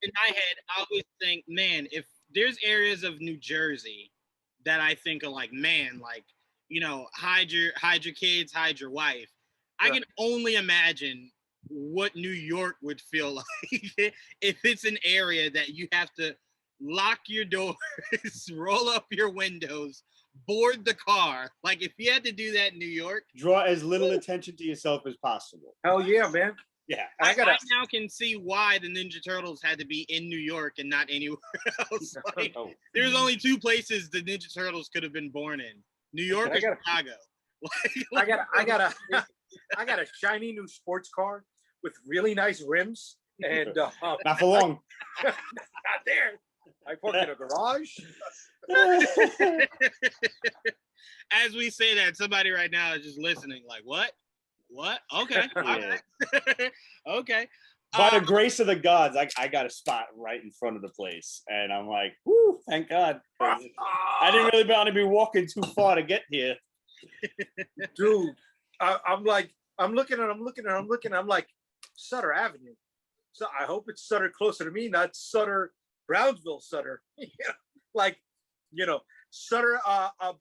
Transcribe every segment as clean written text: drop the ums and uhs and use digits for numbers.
in my head, I always think, man, if there's areas of New Jersey that I think are like, man, like, hide your kids, hide your wife. I Right. can only imagine what New York would feel like if it's an area that you have to lock your doors, roll up your windows, board the car. Like if you had to do that in New York, Draw as little attention to yourself as possible. Hell yeah, man. Yeah. I now can see why the Ninja Turtles had to be in New York and not anywhere else. Like, there's only two places the Ninja Turtles could have been born in: New York or Chicago. I got a shiny new sports car with really nice rims, and not for long. not there. I parked in a garage. As we say that, somebody right now is just listening, like, what? What? Okay. Yeah. Okay. By the grace of the gods, I got a spot right in front of the place. And I'm like, whoo, thank God. I didn't really want to be walking too far to get here. Dude, I'm looking, I'm like, Sutter Avenue. So I hope it's Sutter closer to me, not Sutter, Brownsville, Sutter. Sutter,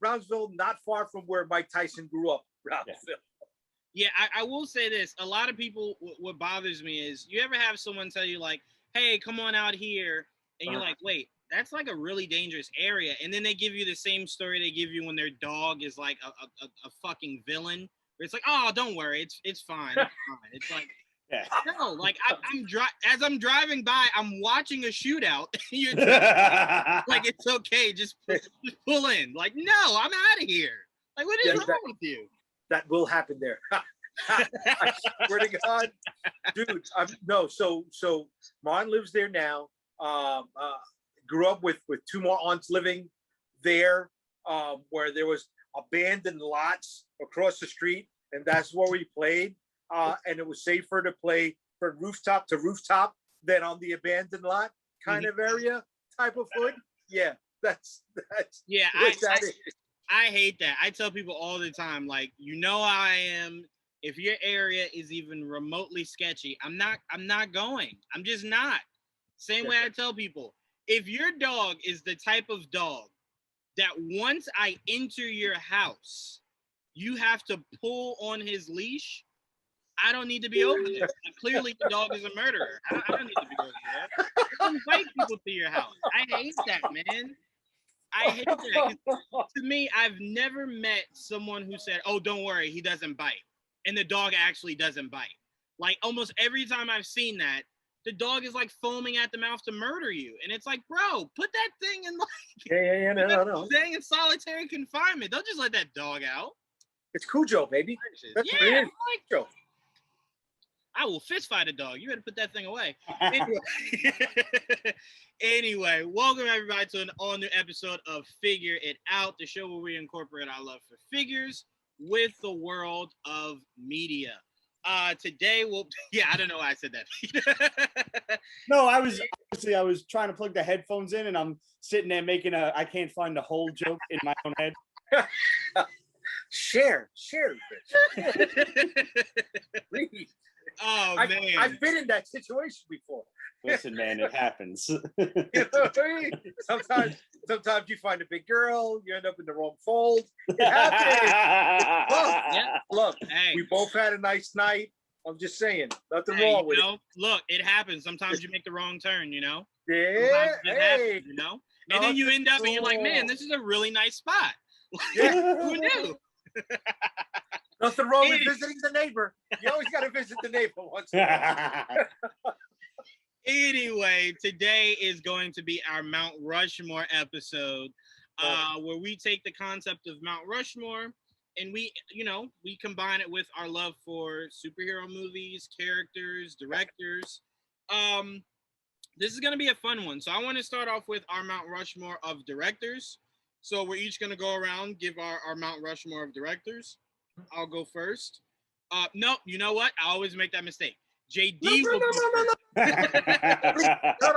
Brownsville, not far from where Mike Tyson grew up, Brownsville. Yeah, I will say this. A lot of people, what bothers me is you ever have someone tell you like, hey, come on out here. And you're like, wait, that's like a really dangerous area. And then they give you the same story they give you when their dog is like a fucking villain. Where it's like, oh, don't worry. It's fine. It's fine. It's like, no, like as I'm driving by, I'm watching a shootout. You're like, it's okay. Just pull in. Like, no, I'm out of here. Like, what is wrong with you? That will happen there. I swear to God, dude. So Mon lives there now. Grew up with two more aunts living there, where there was abandoned lots across the street, and that's where we played. And it was safer to play from rooftop to rooftop than on the abandoned lot kind of area type of foot. Yeah, that's yeah. I hate that. I tell people all the time, like, how I am. If your area is even remotely sketchy, I'm not going. I'm just not. Same way I tell people, if your dog is the type of dog that once I enter your house, you have to pull on his leash, I don't need to be over there. Clearly, the dog is a murderer. I don't need to be over there. Don't invite people to your house. I hate that, man. I hate that. To me, I've never met someone who said, oh, don't worry, he doesn't bite. And the dog actually doesn't bite. Like, almost every time I've seen that, the dog is, like, foaming at the mouth to murder you. And it's like, bro, put that thing in, like, no. Staying in solitary confinement. Don't just let that dog out. It's Cujo, baby. That's what it is. Cujo. I will fist fight a dog. You better put that thing away. Anyway, welcome everybody to an all-new episode of Figure It Out, the show where we incorporate our love for figures with the world of media. Today I don't know why I said that. No, I was trying to plug the headphones in, and I'm sitting there making I can't find the whole joke in my own head. Share, please. Oh man, I've been in that situation before. Listen, man, it happens. You know what I mean? Sometimes you find a big girl, you end up in the wrong fold. It happens. Look, hey. We both had a nice night. I'm just saying, nothing wrong with it. Look, it happens. Sometimes you make the wrong turn, Yeah, happens, and then you end up and you're like, man, this is a really nice spot. Yeah. Who knew? Nothing wrong with visiting the neighbor. You always got to visit the neighbor once in a while. Anyway, today is going to be our Mount Rushmore episode, where we take the concept of Mount Rushmore and we combine it with our love for superhero movies, characters, directors. This is going to be a fun one. So I want to start off with our Mount Rushmore of directors. So we're each going to go around, give our Mount Rushmore of directors. I'll go first. No, you know what? I always make that mistake. Jaydee will go first. No.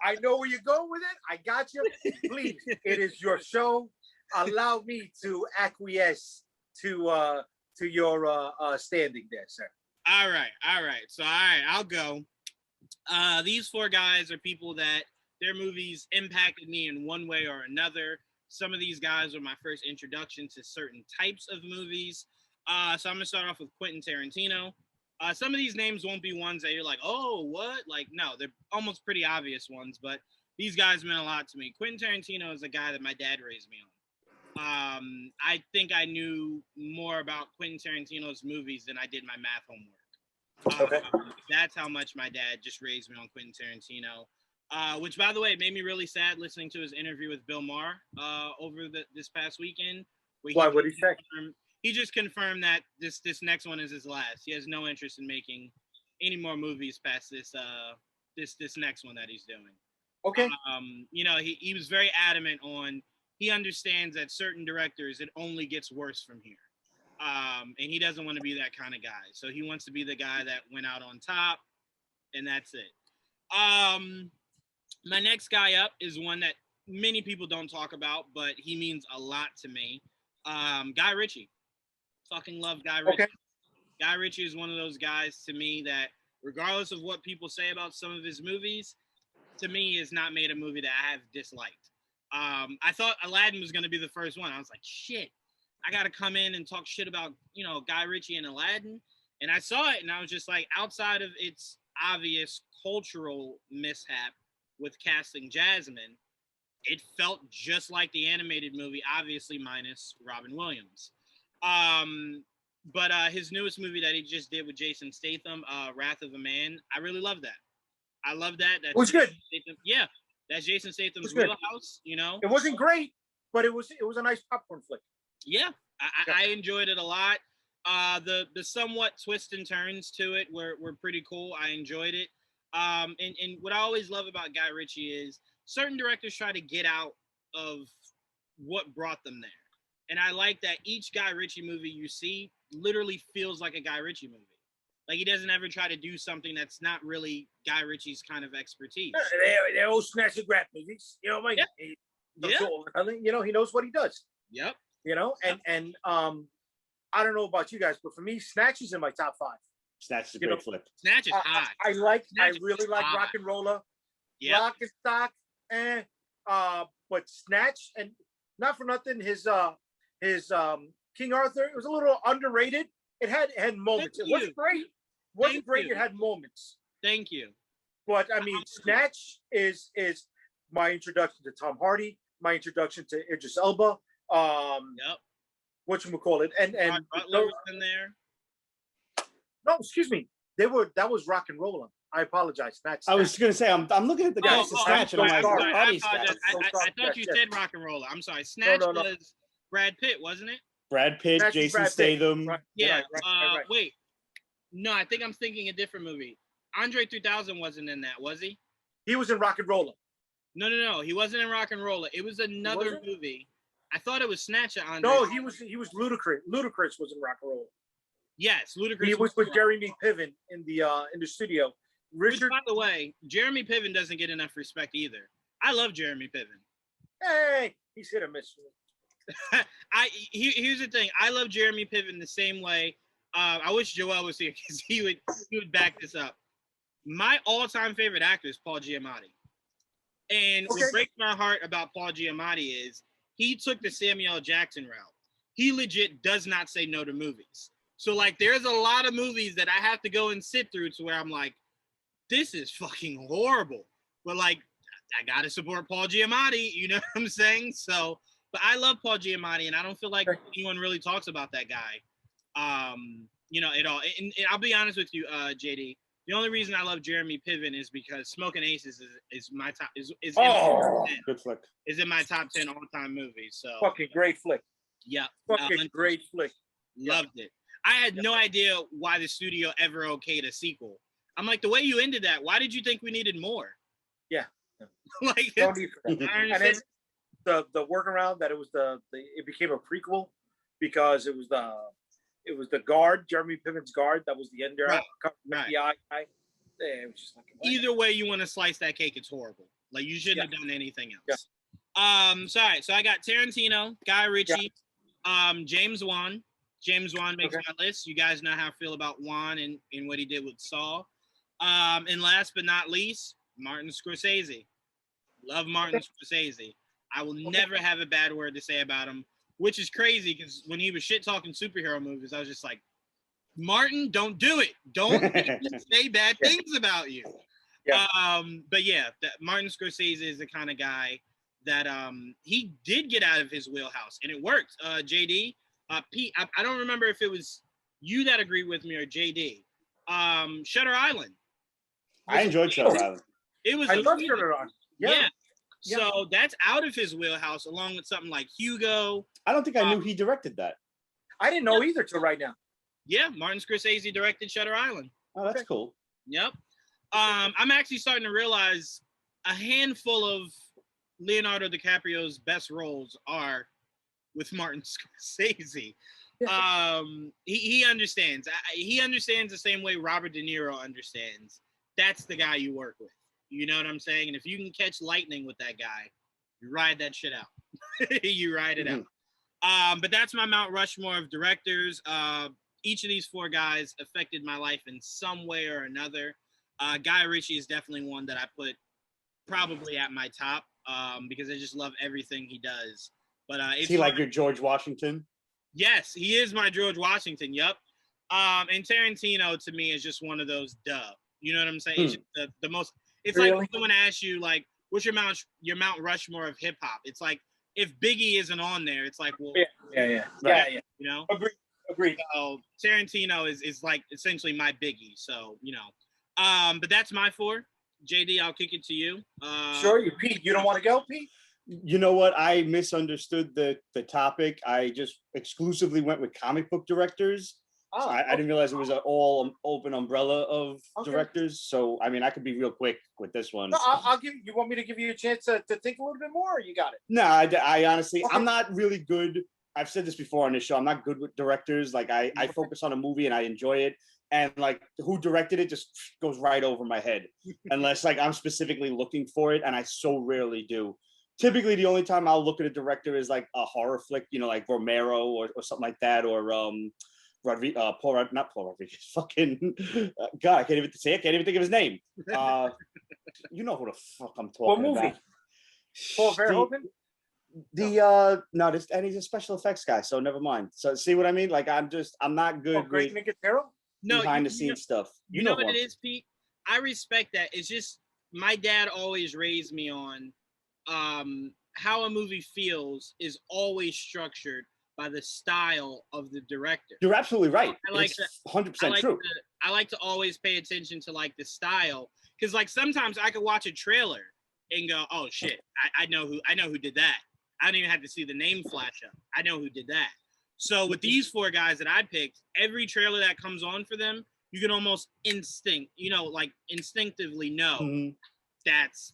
I know where you're going with it. I got you. Please, it is your show. Allow me to acquiesce to your standing there, sir. All right. So, I'll go. These four guys are people that their movies impacted me in one way or another. Some of these guys were my first introduction to certain types of movies. So I'm gonna start off with Quentin Tarantino. Some of these names won't be ones that you're like, oh, what? Like, no, they're almost pretty obvious ones, but these guys meant a lot to me. Quentin Tarantino is a guy that my dad raised me on. I think I knew more about Quentin Tarantino's movies than I did my math homework. Okay. That's how much my dad just raised me on Quentin Tarantino. Which, by the way, made me really sad listening to his interview with Bill Maher over this past weekend. Why? What did he say? He just confirmed that this next one is his last. He has no interest in making any more movies past this next one that he's doing. Okay. He was very adamant on. He understands that certain directors, it only gets worse from here. And he doesn't want to be that kind of guy. So he wants to be the guy that went out on top, and that's it. My next guy up is one that many people don't talk about, but he means a lot to me. Guy Ritchie. Fucking love Guy Ritchie. Okay. Guy Ritchie is one of those guys to me that, regardless of what people say about some of his movies, to me has not made a movie that I have disliked. I thought Aladdin was going to be the first one. I was like, shit, I got to come in and talk shit about, Guy Ritchie and Aladdin. And I saw it and I was just like, outside of its obvious cultural mishap with casting Jasmine, it felt just like the animated movie, obviously minus Robin Williams. But his newest movie that he just did with Jason Statham, Wrath of a Man, I really love that. I love that. That's it was good. Yeah, that's Jason Statham's wheelhouse. It wasn't great, but it was a nice popcorn flick. Yeah, I enjoyed it a lot. The somewhat twists and turns to it were pretty cool. I enjoyed it. And what I always love about Guy Ritchie is certain directors try to get out of what brought them there. And I like that each Guy Ritchie movie you see literally feels like a Guy Ritchie movie. Like, he doesn't ever try to do something that's not really Guy Ritchie's kind of expertise. They're all snatch and grab movies. You know what I mean? Yeah. He knows what he does. Yep. And I don't know about you guys, but for me, Snatch is in my top 5. Snatch is a great flick. Snatch is hot. I really like Rock and Roller. Yeah. Rock and Stock. But Snatch, and not for nothing, his King Arthur, it was a little underrated. It had moments. It wasn't great. It had moments. Thank you. But I mean, Snatch is my introduction to Tom Hardy, my introduction to Idris Elba. Yep. Whatchamacallit. And Butler was in there. No, excuse me. That was Rock and Roller. I apologize. Snatch. I was going to say, I'm looking at the guys to Snatch, and I'm like, I thought you said Rock and Roller. I'm sorry. Snatch was Brad Pitt, wasn't it? Brad Pitt, Jason Statham. Right. Yeah. Right. Wait. No, I think I'm thinking a different movie. Andre 3000 wasn't in that, was he? He was in Rock and Roller. No. He wasn't in Rock and Roller. It was another movie. I thought it was Snatch at Andre. No, he was Ludacris. Ludacris was in Rock and Roller. Yes, Ludacris. He was with Jeremy Piven in the studio. Which, by the way, Jeremy Piven doesn't get enough respect either. I love Jeremy Piven. Hey, he's hit or miss. Here's the thing. I love Jeremy Piven the same way. I wish Joel was here because he would back this up. My all-time favorite actor is Paul Giamatti. And what breaks my heart about Paul Giamatti is he took the Samuel L. Jackson route. He legit does not say no to movies. So, like, there's a lot of movies that I have to go and sit through to where I'm like, this is fucking horrible. But, like, I got to support Paul Giamatti, you know what I'm saying? So, but I love Paul Giamatti, and I don't feel like anyone really talks about that guy, at all. And I'll be honest with you, Jaydee. The only reason I love Jeremy Piven is because Smoking Aces is my top is in my top 10. Good flick. Is in my top 10 all-time movies. So fucking great flick. Yeah. Fucking great flick. Loved it. I had no idea why the studio ever okayed a sequel. I'm like, the way you ended that, why did you think we needed more? Yeah. Like, no need for that. And then the workaround that it became a prequel because it was the guard, Jeremy Piven's guard, that was the ender. Right. The eye guy. It was just like, either way you want to slice that cake, it's horrible. Like, you shouldn't have done anything else. Yeah. So I got Tarantino, Guy Ritchie, James Wan. James Wan makes my list. You guys know how I feel about Wan and what he did with Saw. And last but not least, Martin Scorsese. Love Martin Scorsese. I will never have a bad word to say about him, which is crazy because when he was shit talking superhero movies, I was just like, Martin, don't do it. Don't make me say bad things about you. Yeah. But yeah, Martin Scorsese is the kind of guy that he did get out of his wheelhouse and it worked. Jaydee, Pete, I don't remember if it was you that agreed with me or Jaydee. Shutter Island. I enjoyed Shutter Island. It was I love amazing. Shutter Island. Yeah. So that's out of his wheelhouse, along with something like Hugo. I don't think I knew he directed that. I didn't know either till right now. Yeah, Martin Scorsese directed Shutter Island. Oh, that's cool. Yep. I'm actually starting to realize a handful of Leonardo DiCaprio's best roles are with Martin Scorsese. He understands. He understands the same way Robert De Niro understands. That's the guy you work with. You know what I'm saying? And if you can catch lightning with that guy, you ride that shit out. You ride it out. But that's my Mount Rushmore of directors. Each of these four guys affected my life in some way or another. Guy Ritchie is definitely one that I put probably at my top because I just love everything he does. But is he like your George Washington? Yes, he is my George Washington. Yep. And Tarantino to me is just one of those duh. You know what I'm saying? It's just the most. It's really? Like when someone asks you like, "What's your Mount Rushmore of hip hop?" It's like if Biggie isn't on there, it's like, well, yeah. You know, agreed. So Tarantino is like essentially my Biggie. So you know, but that's my four. Jaydee, I'll kick it to you. Sure, Pete. You don't want to go, Pete? You know what? I misunderstood the topic. I just exclusively went with comic book directors. Oh, so I didn't realize it was an all open umbrella of directors. So, I mean, I could be real quick with this one. No, I'll give you. Want me to give you a chance to think a little bit more? Or you got it. No, I honestly, I'm not really good. I've said this before on this show. I'm not good with directors. Like I focus on a movie and I enjoy it. And like who directed it just goes right over my head unless like I'm specifically looking for it. And I so rarely do. Typically, the only time I'll look at a director is like a horror flick, you know, like Romero or something like that, or not Paul Rodriguez, fucking God, I can't even think of his name. You know who the fuck I'm talking about. What movie? Paul Verhoeven? No, and he's a special effects guy, so never mind. So see what I mean? Like I'm not good with behind the scenes stuff. You know what it is, Pete? I respect that. It's just my dad always raised me on how a movie feels is always structured by the style of the director. You're absolutely right. I like it's 100% true. I like to always pay attention to like the style because like sometimes I could watch a trailer and go, oh shit, I know who did that. I don't even have to see the name flash up. I know who did that. So with these four guys that I picked, every trailer that comes on for them, you can almost instinctively know that's.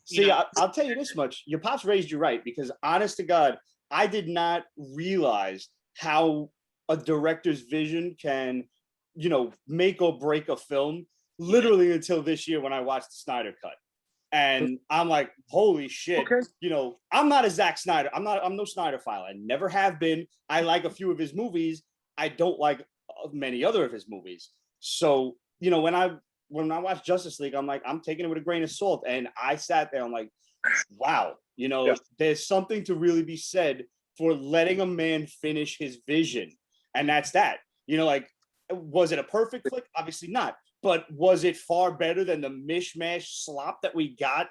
I'll tell you this much: your pops raised you right because, honest to God, I did not realize how a director's vision can, make or break a film. Literally until this year when I watched the Snyder Cut. And I'm like, holy shit. Okay. I'm not a Zack Snyder. I'm no Snyderphile. I never have been. I like a few of his movies. I don't like many other of his movies. So, when I watched Justice League, I'm like, I'm taking it with a grain of salt. And I sat there, I'm like, wow, there's something to really be said for letting a man finish his vision. And that's that. Was it a perfect flick? Obviously not. But was it far better than the mishmash slop that we got,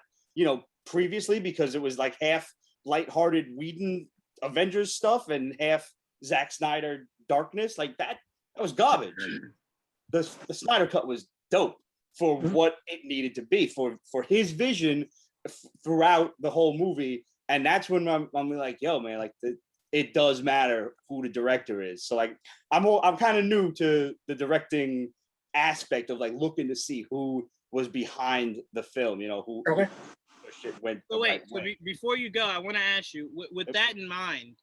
previously? Because it was like half lighthearted Whedon Avengers stuff and half Zack Snyder darkness. Like that was garbage. The Snyder Cut was dope for what it needed to be, for his vision throughout the whole movie. And that's when I'm like, yo, man, like it does matter who the director is. So like I'm kind of new to the directing aspect of like looking to see who was behind the film, who shit went. So wait, before you go, I want to ask you, with that in mind,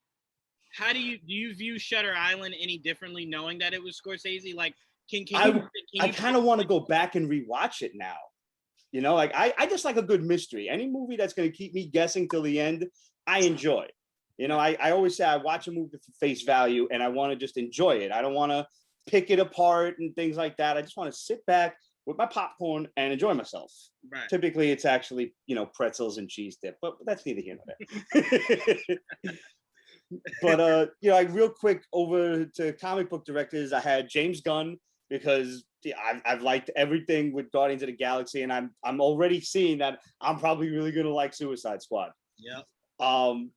how do you view Shutter Island any differently, knowing that it was Scorsese? Like, I kind of want to go back and rewatch it now. Like I just like a good mystery. Any movie that's going to keep me guessing till the end, I enjoy. I always say I watch a movie for face value, and I want to just enjoy it. I don't want to pick it apart and things like that. I just want to sit back, with my popcorn and enjoy myself. Right. Typically, it's actually, pretzels and cheese dip, but that's neither here nor there. But like real quick over to comic book directors, I had James Gunn because I've liked everything with Guardians of the Galaxy, and I'm already seeing that I'm probably really gonna like Suicide Squad. Yep.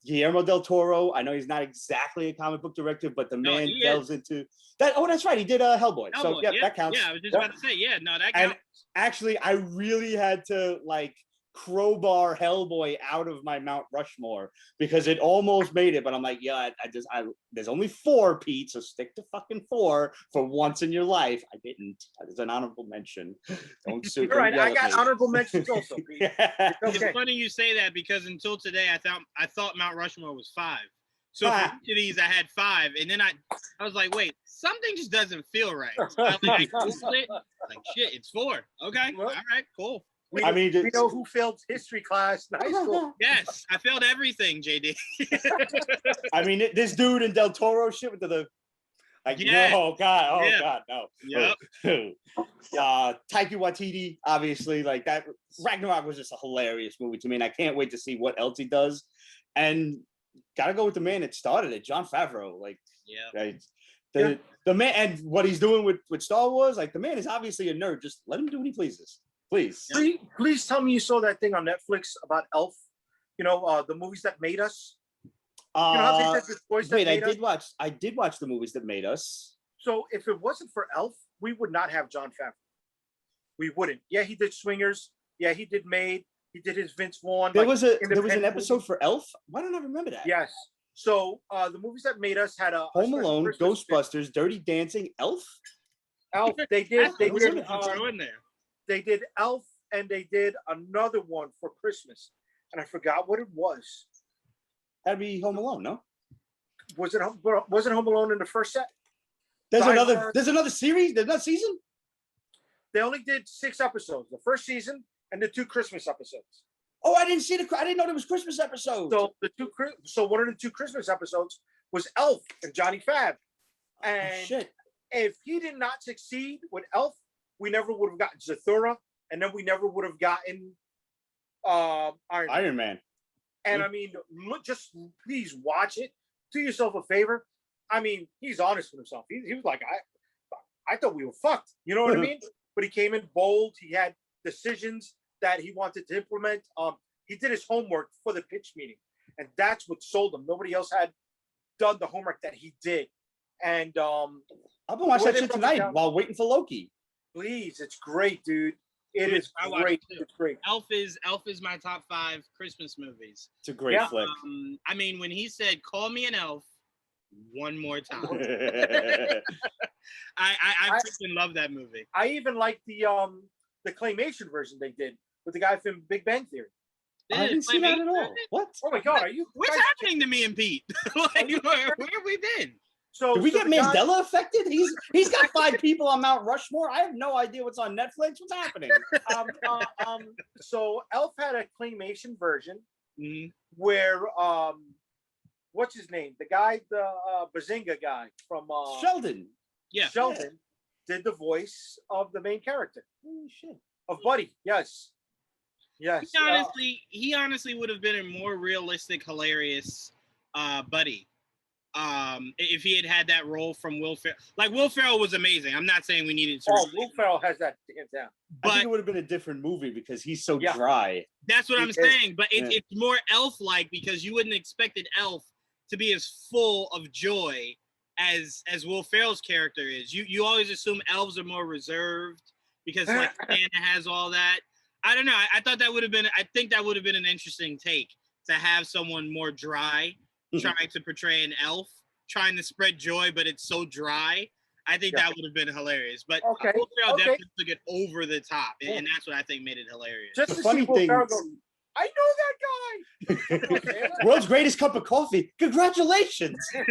Guillermo del Toro, I know he's not exactly a comic book director, but the man delves into that. Oh, that's right, he did Hellboy. So yeah, that counts. Yeah, I was just about to say, no, that counts. And actually, I really had to like crowbar Hellboy out of my Mount Rushmore because it almost made it, but I'm like, yeah, there's only 4, Pete, so stick to fucking 4 for once in your life. I didn't. There's an honorable mention. Don't sue. You're right. I got honorable mentions also, Pete. Okay. It's funny you say that because until today, I thought Mount Rushmore was 5. So for each of these, I had 5, and then I was like, wait, something just doesn't feel right. So I Googled it, like shit, it's 4. Okay, all right, cool. We know who failed history class in high school. Yes, I failed everything, Jaydee. I mean, this dude in Del Toro shit with the like, no, God, no. Yep. Taika Waititi, obviously, like that. Ragnarok was just a hilarious movie to me, and I can't wait to see what else he does. And gotta go with the man that started it, Jon Favreau. Like, the man, and what he's doing with Star Wars. Like, the man is obviously a nerd. Just let him do what he pleases. Please tell me you saw that thing on Netflix about Elf. The movies that made us. Wait, I did watch the movies that made us. So if it wasn't for Elf, we would not have Jon Favreau. We wouldn't. Yeah, he did Swingers. Yeah, he did Made. He did his Vince Vaughn. There was an episode for Elf. Why don't I remember that? Yes. So the movies that made us had a Home Alone, Christmas Ghostbusters, Dirty Dancing, Elf. They did. They did. In there. They did Elf, and they did another one for Christmas, and I forgot what it was. That'd be Home Alone, no? Wasn't Home Alone in the first set? There's another series. There's another season. They only did 6 episodes, the first season and the 2 Christmas episodes. Oh, I didn't know there was Christmas episodes. So one of the 2 Christmas episodes was Elf and Johnny Fab, and if he did not succeed with Elf, we never would have gotten Zathura, and then we never would have gotten Iron Man. And I mean, just please watch it. Do yourself a favor. I mean, he's honest with himself. He was like, I thought we were fucked. You know what I mean? But he came in bold. He had decisions that he wanted to implement. He did his homework for the pitch meeting, and that's what sold him. Nobody else had done the homework that he did. And I've been watching that shit tonight while waiting for Loki. Please, it's great, dude. It is great. It's great. Elf is my top 5 Christmas movies. It's a great flick. I mean, when he said, "Call me an elf one more time," I freaking love that movie. I even like the claymation version they did with the guy from Big Bang Theory. I didn't see that at all. What? Oh my God! What's happening to me and Pete? Like, where have we been? So did we get Mandela affected? He's got 5 people on Mount Rushmore. I have no idea what's on Netflix. What's happening? So Elf had a claymation version where what's his name? The guy, the Bazinga guy from Sheldon. Yeah, Sheldon did the voice of the main character. Holy shit. Of Buddy. Yes. He honestly would have been a more realistic, hilarious Buddy. If he had that role from Will Ferrell. Like, Will Ferrell was amazing. I'm not saying we needed to. Will Ferrell has that hands down. But I think it would have been a different movie because he's so dry. That's what I'm saying. But it's more Elf-like because you wouldn't expected Elf to be as full of joy as Will Ferrell's character is. You always assume elves are more reserved because like Santa has all that. I don't know. I think that would have been an interesting take to have someone more dry trying to portray an elf, trying to spread joy, but it's so dry. I think that would have been hilarious. But Will Ferrell definitely took it over the top, and that's what I think made it hilarious. Just the funny thing, I know that guy. World's greatest cup of coffee. Congratulations. No,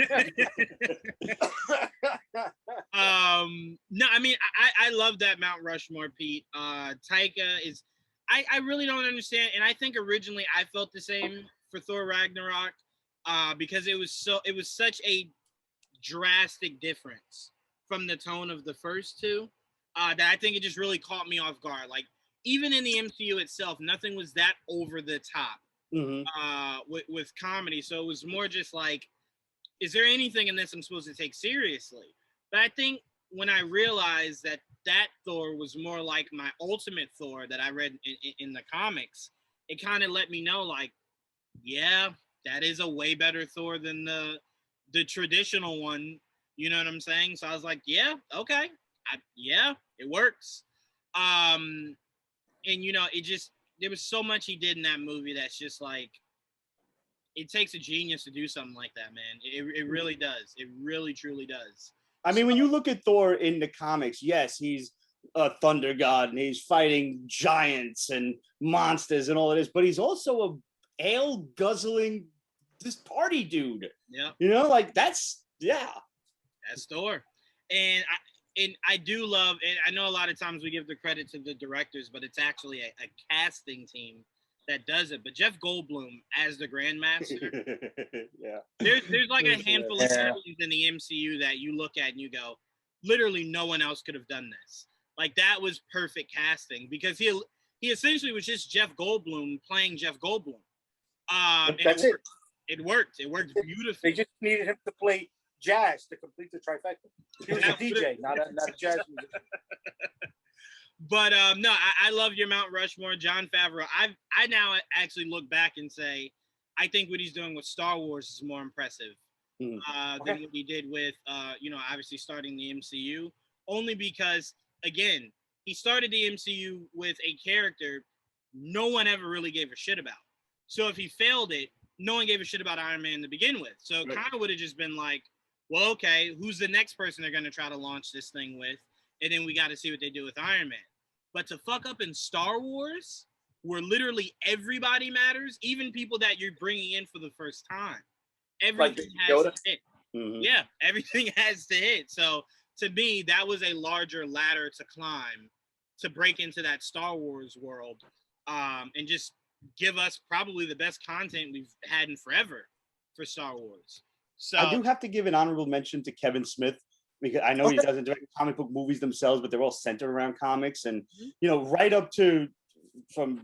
I mean, I love that Mount Rushmore, Pete. Taika is, I really don't understand, and I think originally I felt the same for Thor Ragnarok, because it was such a drastic difference from the tone of the first 2 that I think it just really caught me off guard. Like, even in the MCU itself, nothing was that over the top with comedy. So it was more just like, is there anything in this I'm supposed to take seriously? But I think when I realized that that Thor was more like my ultimate Thor that I read in the comics, it kind of let me know, like, yeah, that is a way better Thor than the traditional one. You know what I'm saying? So I was like, yeah, okay, yeah, it works. And it just, there was so much he did in that movie that's just like, it takes a genius to do something like that, man. It really does. It really truly does. I mean, when you look at Thor in the comics, yes, he's a thunder god and he's fighting giants and monsters and all of this, but he's also a ale guzzling this party dude. Yeah. Like that's Thor. And I do love, and I know a lot of times we give the credit to the directors, but it's actually a casting team that does it. But Jeff Goldblum as the Grandmaster, yeah. There's like a handful of characters in the MCU that you look at and you go, literally no one else could have done this. Like, that was perfect casting, because he essentially was just Jeff Goldblum playing Jeff Goldblum. That's it. It worked. It worked beautifully. They just needed him to play jazz to complete the trifecta. He was a DJ, not a jazz musician. But no, I love your Mount Rushmore, Jon Favreau. I now actually look back and say, I think what he's doing with Star Wars is more impressive than what he did with, obviously starting the MCU. Only because, again, he started the MCU with a character no one ever really gave a shit about. So if he failed it, no one gave a shit about Iron Man to begin with. So it kind of would have just been like, well, okay, who's the next person they're going to try to launch this thing with? And then we got to see what they do with Iron Man. But to fuck up in Star Wars, where literally everybody matters, even people that you're bringing in for the first time, everything has to hit. Mm-hmm. Yeah, everything has to hit. So to me, that was a larger ladder to climb to break into that Star Wars world, and just give us probably the best content we've had in forever for Star Wars. So I do have to give an honorable mention to Kevin Smith, because I know he doesn't direct comic book movies themselves, but they're all centered around comics. And, right up to from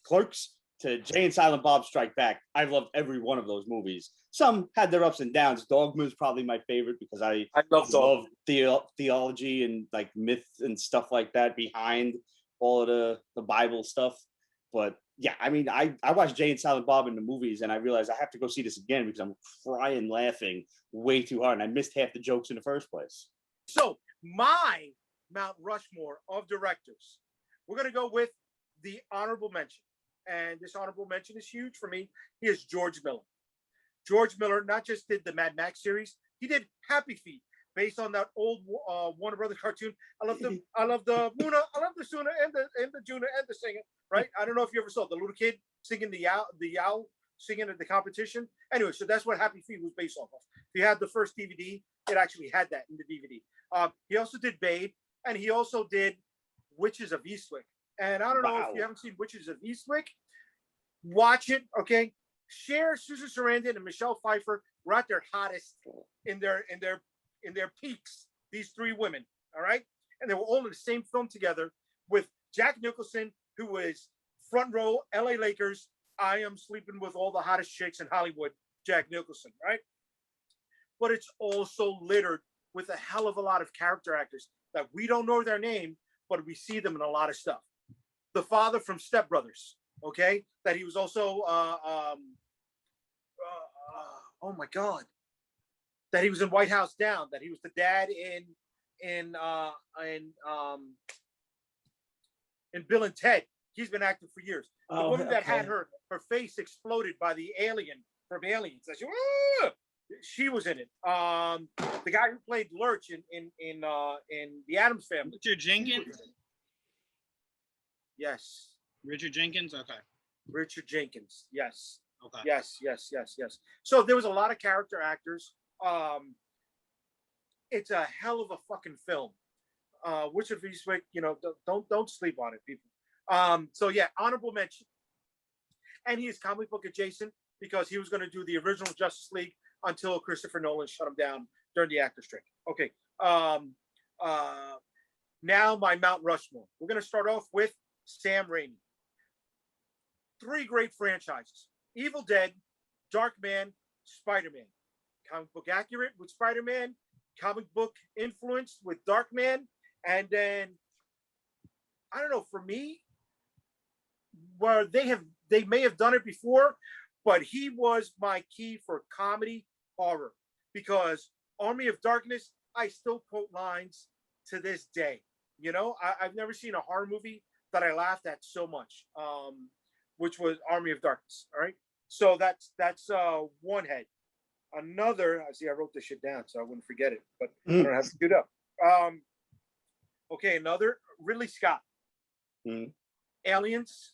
Clerks to Jay and Silent Bob Strike Back. I've loved every one of those movies. Some had their ups and downs. Dogma is probably my favorite because I love theology and like myth and stuff like that behind all of the Bible stuff. But yeah, I mean, I watched Jay and Silent Bob in the movies and I realized I have to go see this again because I'm crying laughing way too hard and I missed half the jokes in the first place. So my Mount Rushmore of directors, we're going to go with the honorable mention. And this honorable mention is huge for me. He is George Miller. George Miller not just did the Mad Max series, he did Happy Feet, based on that old Warner Brothers cartoon. I love the Muna, I love the Suna and the Juna and the singer. Right? I don't know if you ever saw the little kid singing the owl singing at the competition. Anyway, so that's what Happy Feet was based off of. If you had the first DVD, it actually had that in the DVD. He also did Babe, and he also did Witches of Eastwick. And I don't know if you haven't seen Witches of Eastwick, watch it. Okay, Cher, Susan Sarandon, and Michelle Pfeiffer were at their hottest in their peaks. These three women, all right, and they were all in the same film together with Jack Nicholson, who was front row LA Lakers. I am sleeping with all the hottest chicks in Hollywood. Jack Nicholson, right? But it's also littered with a hell of a lot of character actors that we don't know their name, but we see them in a lot of stuff. The father from Step Brothers, okay, that he was also oh my God, that he was in White House Down, that he was the dad in Bill and Ted. He's been acting for years. The woman that had her face exploded by the alien from Aliens. She was in it. The guy who played Lurch in the Addams Family. Richard Jenkins. Yes. Richard Jenkins. Okay. Richard Jenkins. Yes. Okay. Yes. So there was a lot of character actors. It's a hell of a fucking film. Witch of Eastwick, don't sleep on it, people. So yeah, honorable mention. And he is comic book adjacent because he was going to do the original Justice League until Christopher Nolan shut him down during the actor strike. Okay. Now my Mount Rushmore. We're gonna start off with Sam Raimi. 3 great franchises: Evil Dead, Darkman, Spider-Man. Comic book accurate with Spider-Man, comic book influenced with Darkman, and then I don't know. For me, where they may have done it before, but he was my key for comedy horror because Army of Darkness, I still quote lines to this day. You know, I've never seen a horror movie that I laughed at so much, which was Army of Darkness. All right, so that's one head. Another, I see I wrote this shit down so I wouldn't forget it, but I don't have to do it up. Okay, another Ridley Scott. Aliens,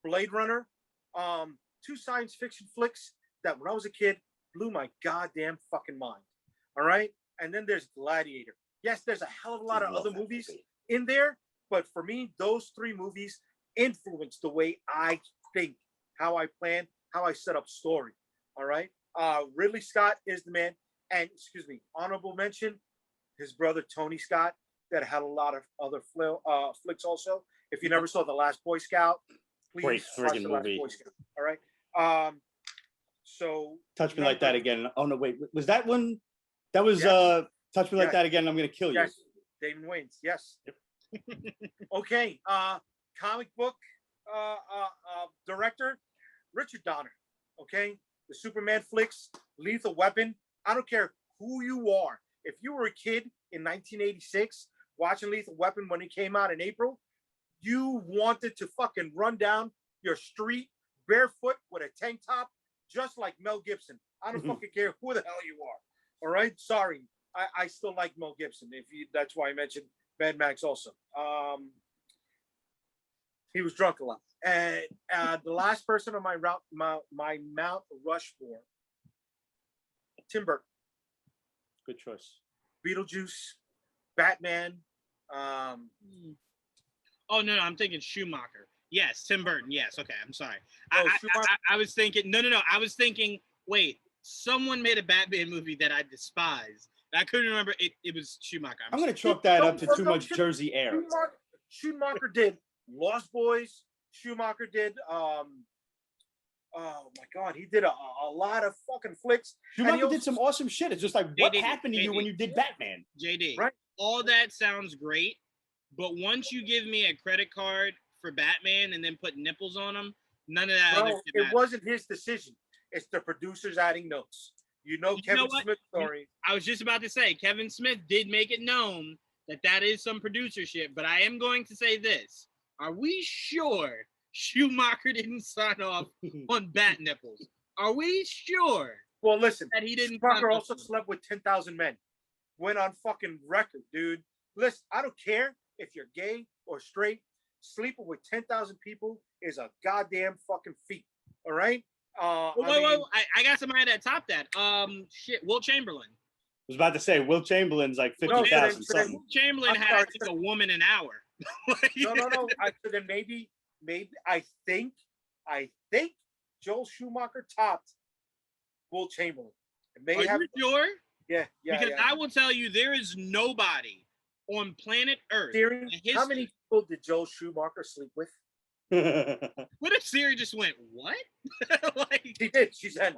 Blade Runner, 2 science fiction flicks that when I was a kid blew my goddamn fucking mind. All right, and then there's Gladiator. Yes, there's a hell of a lot of other movies in there, but for me, those 3 movies influenced the way I think, how I plan, how I set up story. All right, Ridley Scott is the man, and excuse me, honorable mention, his brother Tony Scott that had a lot of other flicks also. If you never saw The Last Boy Scout, please watch The Last Boy Scout. All right. So Touch Me Like That Again. Oh no, wait, was that one? That was Touch Me Like That Again. I'm gonna kill you. Yes, David Wayne's. Yes. Okay. Comic book director Richard Donner. Okay, the Superman flicks, Lethal Weapon. I don't care who you are. If you were a kid in 1986 watching Lethal Weapon when it came out in April, you wanted to fucking run down your street barefoot with a tank top, just like Mel Gibson. I don't fucking care who the hell you are. All right, sorry, I still like Mel Gibson. That's why I mentioned Mad Max also. He was drunk a lot. And the last person on my Mount Rushmore, Tim Burton. Good choice. Beetlejuice, Batman. Oh no, I'm thinking Schumacher. Yes, Tim Burton. Yes, okay. I'm sorry. Oh, I was thinking. No. I was thinking. Wait, someone made a Batman movie that I despise. I couldn't remember. It was Schumacher. I'm going to chalk that up to too much Jersey air. Schumacher did Lost Boys. Schumacher did. Oh my God, he did a lot of fucking flicks. Schumacher did some awesome shit. It's just like, what happened to you when you did Batman? Jaydee, right? All that sounds great, but once you give me a credit card for Batman and then put nipples on them, none of that. No, it wasn't his decision. It's the producers adding notes. Kevin Smith's story. I was just about to say, Kevin Smith did make it known that is some producer shit, but I am going to say this. Are we sure Schumacher didn't sign off on bat nipples? Are we sure? Well, listen, that he didn't. Schumacher also slept with 10,000 men. Went on fucking record, dude. Listen, I don't care if you're gay or straight. Sleeping with 10,000 people is a goddamn fucking feat. All right. Wait. I got somebody that topped that. Will Chamberlain. I was about to say Will Chamberlain's like 50,000 something. Will Chamberlain had a woman an hour. No. Then maybe I think Joel Schumacher topped Will Chamberlain. Are you sure? Yeah. Because I will tell you, there is nobody on planet Earth. Siri, how many people did Joel Schumacher sleep with? What if Siri just went, what? She did. She said,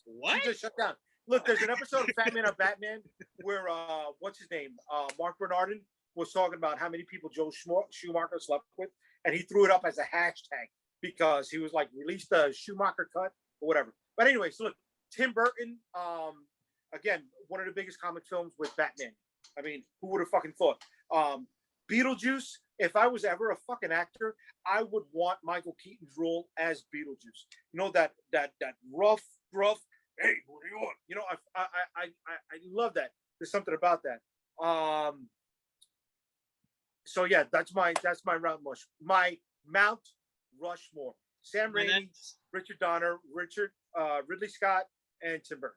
what? She just shut down. Look, there's an episode of Fat Man on Batman where what's his name? Mark Bernardin was talking about how many people Joel Schumacher slept with, and he threw it up as a hashtag because he was like, release the Schumacher cut or whatever. But anyway, so look, Tim Burton, again, one of the biggest comic films with Batman. I mean, who would have fucking thought? Beetlejuice, if I was ever a fucking actor, I would want Michael Keaton's role as Beetlejuice. You know, that rough, hey, what do you want? You know, I love that. There's something about that. So yeah, that's my Mount Rushmore. Sam Raimi, Richard Donner, Ridley Scott, and Tim Burton.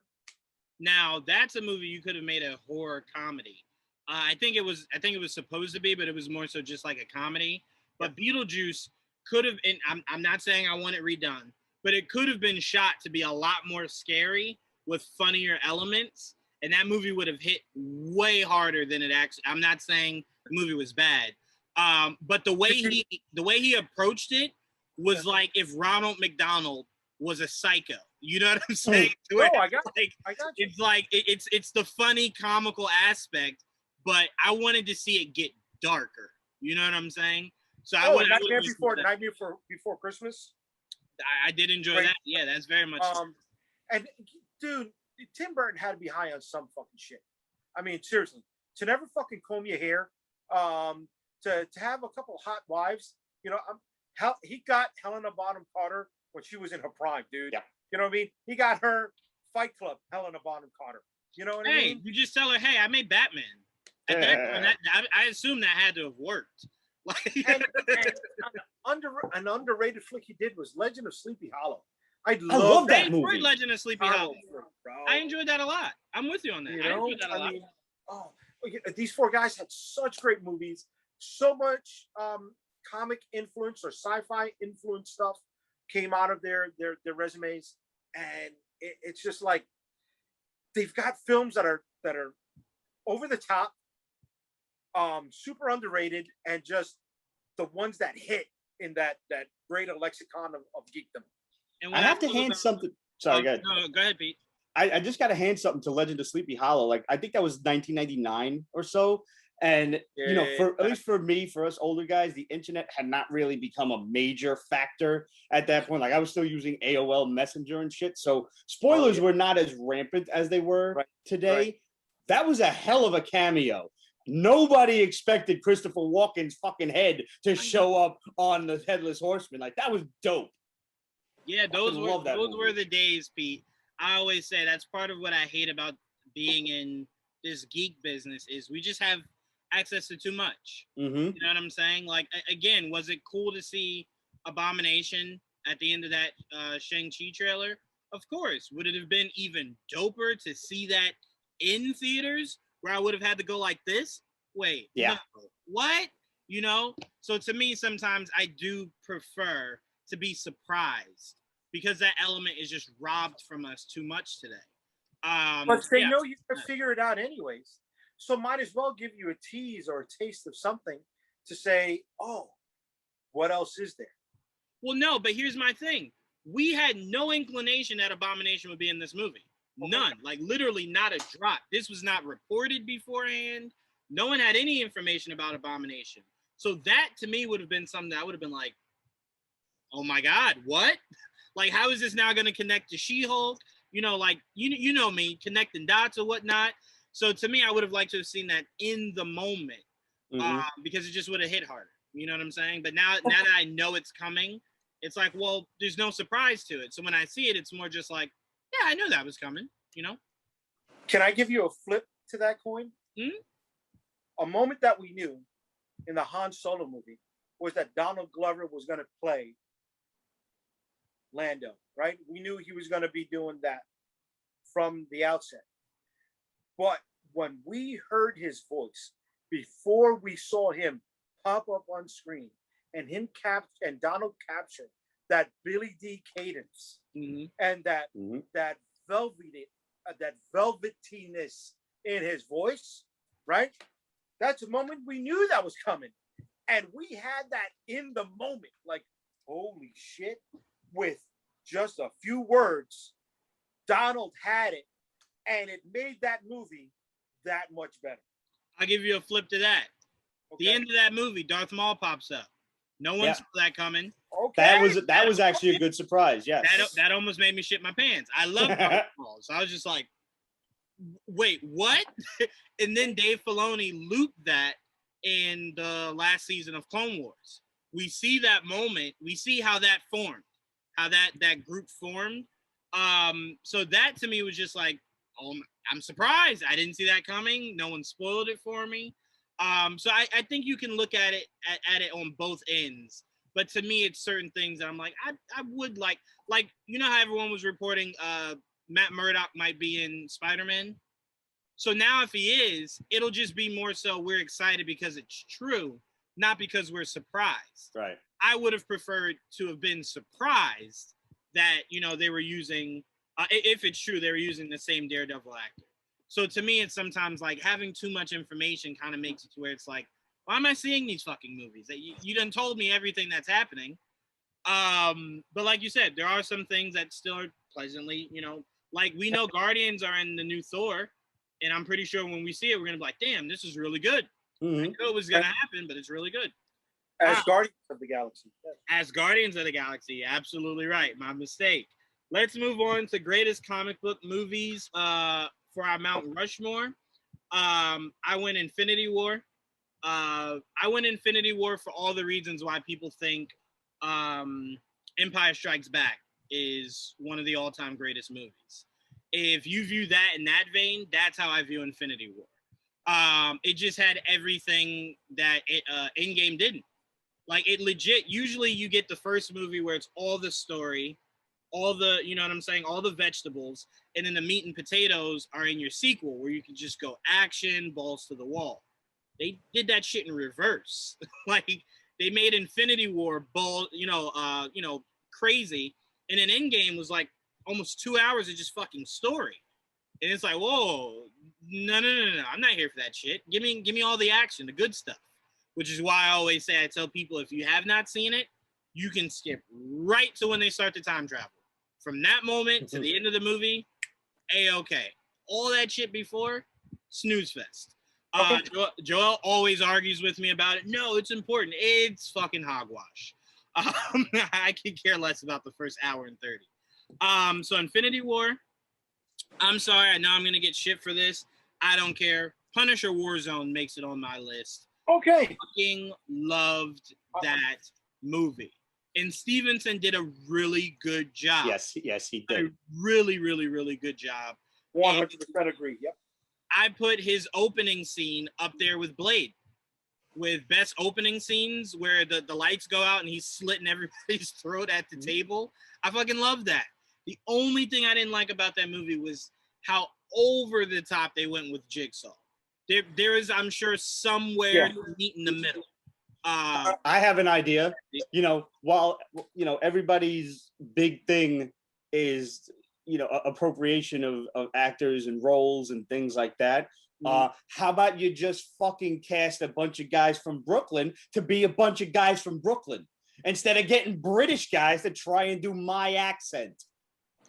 Now that's a movie you could have made a horror comedy. I think it was supposed to be, but it was more so just like a comedy. But Beetlejuice could have, and I'm not saying I want it redone, but it could have been shot to be a lot more scary with funnier elements. and that movie would have hit way harder than it actually. I'm not saying the movie was bad, but the way he approached it was like if Ronald McDonald was a psycho. You know what I'm saying? I got you. It's like it's the funny comical aspect, but I wanted to see it get darker. You know what I'm saying? So Nightmare Before Christmas. I did enjoy that. Yeah, that's very much. And dude, Tim Burton had to be high on some fucking shit. I mean, seriously, to never fucking comb your hair, to have a couple hot wives, you know, he got Helena Bonham Carter when she was in her prime, dude. Yeah. You know what I mean? He got her Fight Club, Helena Bonham Carter. You know what I mean? You just tell her, hey, I made Batman. At that point, I assume that had to have worked. Like, an underrated flick he did was Legend of Sleepy Hollow. I love that movie. Legend of Sleepy Hollow. I enjoyed that a lot. I'm with you on that. You know? I enjoyed that a lot. These four guys had such great movies, so much comic influence or sci-fi influence stuff came out of their resumes, and it's just like they've got films that are over the top, super underrated, and just the ones that hit in that greater lexicon of geekdom. And I have to hand something. Sorry, go ahead. No, go ahead, Pete. I just got to hand something to Legend of Sleepy Hollow. Like, I think that was 1999 or so. And, at least for me, for us older guys, the internet had not really become a major factor at that point. Like, I was still using AOL Messenger and shit. So spoilers were not as rampant as they were today. Right. That was a hell of a cameo. Nobody expected Christopher Walken's fucking head to show up on the Headless Horseman. Like, that was dope. Yeah, those were the days, Pete. I always say that's part of what I hate about being in this geek business is we just have access to too much. Mm-hmm. You know what I'm saying? Like, again, was it cool to see Abomination at the end of that Shang-Chi trailer? Of course. Would it have been even doper to see that in theaters where I would have had to go like this? Wait, no. What? You know? So to me, sometimes I do prefer to be surprised because that element is just robbed from us too much today. But they know you can figure it out anyways. So might as well give you a tease or a taste of something to say, oh, what else is there? Well, no, but here's my thing. We had no inclination that Abomination would be in this movie. None. Like, literally not a drop. This was not reported beforehand. No one had any information about Abomination. So that, to me, would have been something that I would have been like, oh my God, what? Like, how is this now going to connect to She-Hulk? You know, like, you know me, connecting dots or whatnot. So to me, I would have liked to have seen that in the moment because it just would have hit harder. You know what I'm saying? But now that I know it's coming, it's like, well, there's no surprise to it. So when I see it, it's more just like, yeah, I knew that was coming, you know? Can I give you a flip to that coin? A moment that we knew in the Han Solo movie was that Donald Glover was going to play Lando, right? We knew he was going to be doing that from the outset. But when we heard his voice, before we saw him pop up on screen and Donald capture that Billy D cadence and that velvetiness in his voice, right? That's a moment we knew that was coming. And we had that in the moment, like, holy shit, with just a few words, Donald had it, and it made that movie that much better. I'll give you a flip to that. Okay. The end of that movie, Darth Maul pops up. No one saw that coming. Okay. That was actually a good surprise. Yes. That almost made me shit my pants. I love Darth Maul. So I was just like, wait, what? And then Dave Filoni looped that in the last season of Clone Wars. We see that moment. We see how that formed, how that group formed. So that to me was just like, oh, I'm surprised. I didn't see that coming. No one spoiled it for me. So I think you can look at it on both ends. But to me, it's certain things that I'm like, I would like, you know how everyone was reporting Matt Murdock might be in Spider-Man? So now if he is, it'll just be more so we're excited because it's true, not because we're surprised. Right. I would have preferred to have been surprised that, they were using, if it's true, they were using the same Daredevil actor. So to me, it's sometimes like having too much information kind of makes it to where it's like, why am I seeing these fucking movies? That you done told me everything that's happening. But like you said, there are some things that still are pleasantly, like we know Guardians are in the new Thor, and I'm pretty sure when we see it, we're gonna be like, damn, this is really good. Mm-hmm. I knew it was gonna happen, but it's really good. As Guardians of the Galaxy. As Guardians of the Galaxy, absolutely right. My mistake. Let's move on to greatest comic book movies for our Mount Rushmore. I went Infinity War. I went Infinity War for all the reasons why people think Empire Strikes Back is one of the all-time greatest movies. If you view that in that vein, that's how I view Infinity War. It just had everything that Endgame didn't. Like, it legit, usually you get the first movie where it's all the story, all the, you know what I'm saying, all the vegetables, and then the meat and potatoes are in your sequel where you can just go action, balls to the wall. They did that shit in reverse. Like, they made Infinity War crazy, and then Endgame was like almost 2 hours of just fucking story. And it's like, whoa, no, I'm not here for that shit. Give me all the action, the good stuff. Which is why I always say, I tell people, if you have not seen it, you can skip right to when they start the time travel. From that moment to the end of the movie, A-okay. All that shit before, snooze fest. Joel always argues with me about it. No, it's important. It's fucking hogwash. I could care less about the first hour and 30. So Infinity War, I'm sorry, I know I'm going to get shit for this. I don't care. Punisher Warzone makes it on my list. Okay. I fucking loved that movie. And Stevenson did a really good job. Yes, he did. A really, really, really good job. 100% agree. Yep. I put his opening scene up there with Blade. With best opening scenes where the lights go out and he's slitting everybody's throat at the table. I fucking love that. The only thing I didn't like about that movie was how over the top they went with Jigsaw. There is, I'm sure, somewhere to meet in the middle. I have an idea. While everybody's big thing is appropriation of actors and roles and things like that. How about you just fucking cast a bunch of guys from Brooklyn to be a bunch of guys from Brooklyn instead of getting British guys to try and do my accent?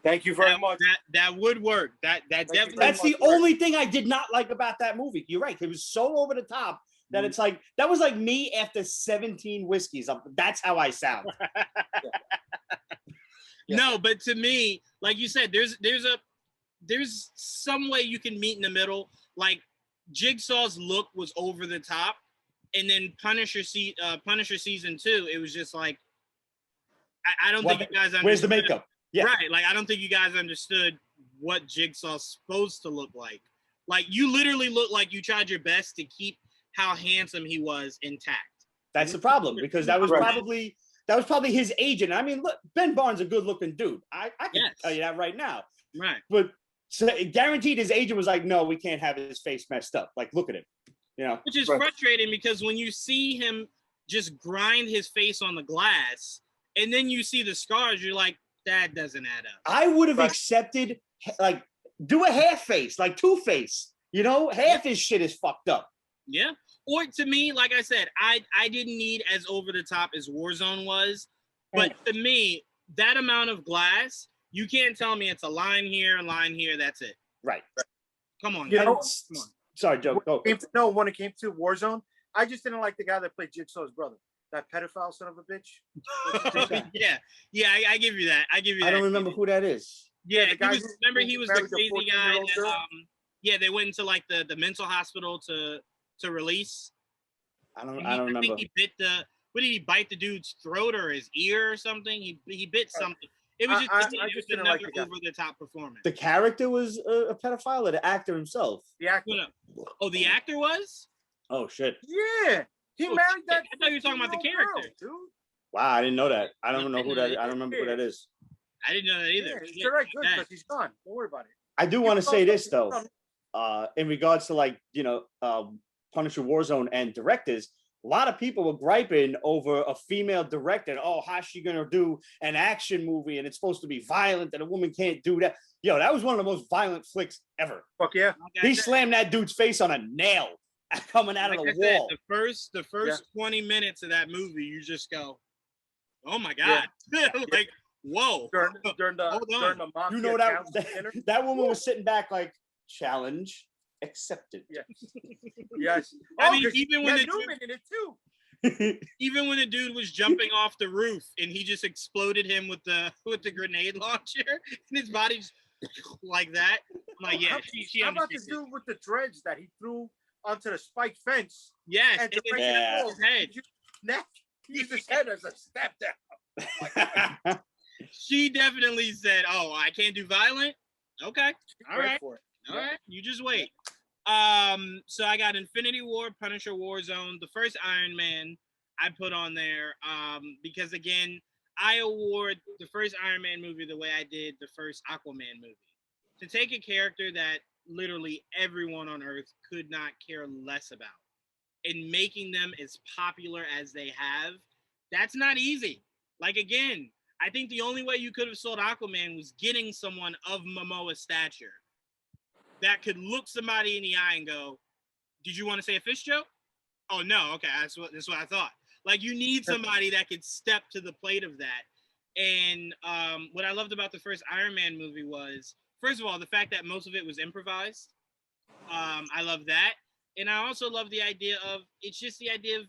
Thank you very much. That would work. That definitely. That's the only thing I did not like about that movie. You're right. It was so over the top that it's like, that was like me after 17 whiskeys. That's how I sound. No, but to me, like you said, there's some way you can meet in the middle. Like, Jigsaw's look was over the top, and then Punisher season 2, it was just like, I don't think you guys understood. Where's the makeup? Yeah. Right. Like, I don't think you guys understood what Jigsaw's supposed to look like. Like, you literally look like you tried your best to keep how handsome he was intact. That's the problem, because that was probably his agent. I mean, look, Ben Barnes a good looking dude. I can tell you that right now. Right. But so guaranteed his agent was like, no, we can't have his face messed up. Like, look at him. Which is frustrating, because when you see him just grind his face on the glass and then you see the scars, you're like, that doesn't add up. I would have accepted, like, do a half face, like Two-Face. Half his shit is fucked up. Yeah. Or to me, like I said, I didn't need as over the top as Warzone was. But to me, that amount of glass, you can't tell me it's a line here, that's it. Right. Come on. Come on. Sorry, Joe. Go. When it came to Warzone, I just didn't like the guy that played Jigsaw's brother. That pedophile son of a bitch. Yeah, I give you that. I don't remember who that is. Yeah, he was the crazy guy that, they went into like the mental hospital to release. I don't remember. I think he bit what did he bite the dude's throat or his ear or something? He bit something. It was just another over the top performance. The character was a pedophile, or the actor himself? The actor. No. Oh, the actor was? Oh shit. Yeah. He married that. I thought you were talking about the character. Girl, dude. Wow, I didn't know that. I don't know who that is. I don't remember who that is. I didn't know that either. It's all right, good, because he's gone. Don't worry about it. I do want to say this though, in regards to Punisher Warzone and directors. a lot of people were griping over a female director. Oh, how's she gonna do an action movie and it's supposed to be violent and a woman can't do that? Yo, that was one of the most violent flicks ever. Fuck yeah. He slammed that dude's face on a nail coming out of the wall. The first 20 minutes of that movie, you just go, oh my God. Like, whoa. During the mafia, you know, that woman was sitting back like, challenge accepted. Yes. I mean, even when Newman in it too. Even when the dude was jumping off the roof and he just exploded him with the grenade launcher and his body just like that. I'm like, yeah, she how about this dude with the dreads that he threw onto the spike fence? Yes, and to break his head. He used his head as a step down. She definitely said, "Oh, I can't do violent." Okay, all right, all right. You just wait. So I got Infinity War, Punisher, Warzone, the first Iron Man I put on there. Because again, I award the first Iron Man movie the way I did the first Aquaman movie. To take a character that literally everyone on Earth could not care less about and making them as popular as they have, that's not easy. Like, again, I think the only way you could have sold Aquaman was getting someone of Momoa's stature that could look somebody in the eye and go, did you want to say a fish joke? Oh, no. Okay, that's what I thought. Like, you need somebody that could step to the plate of that. And what I loved about the first Iron Man movie was, first of all, the fact that most of it was improvised. I love that. And I also love the idea of, it's just the idea of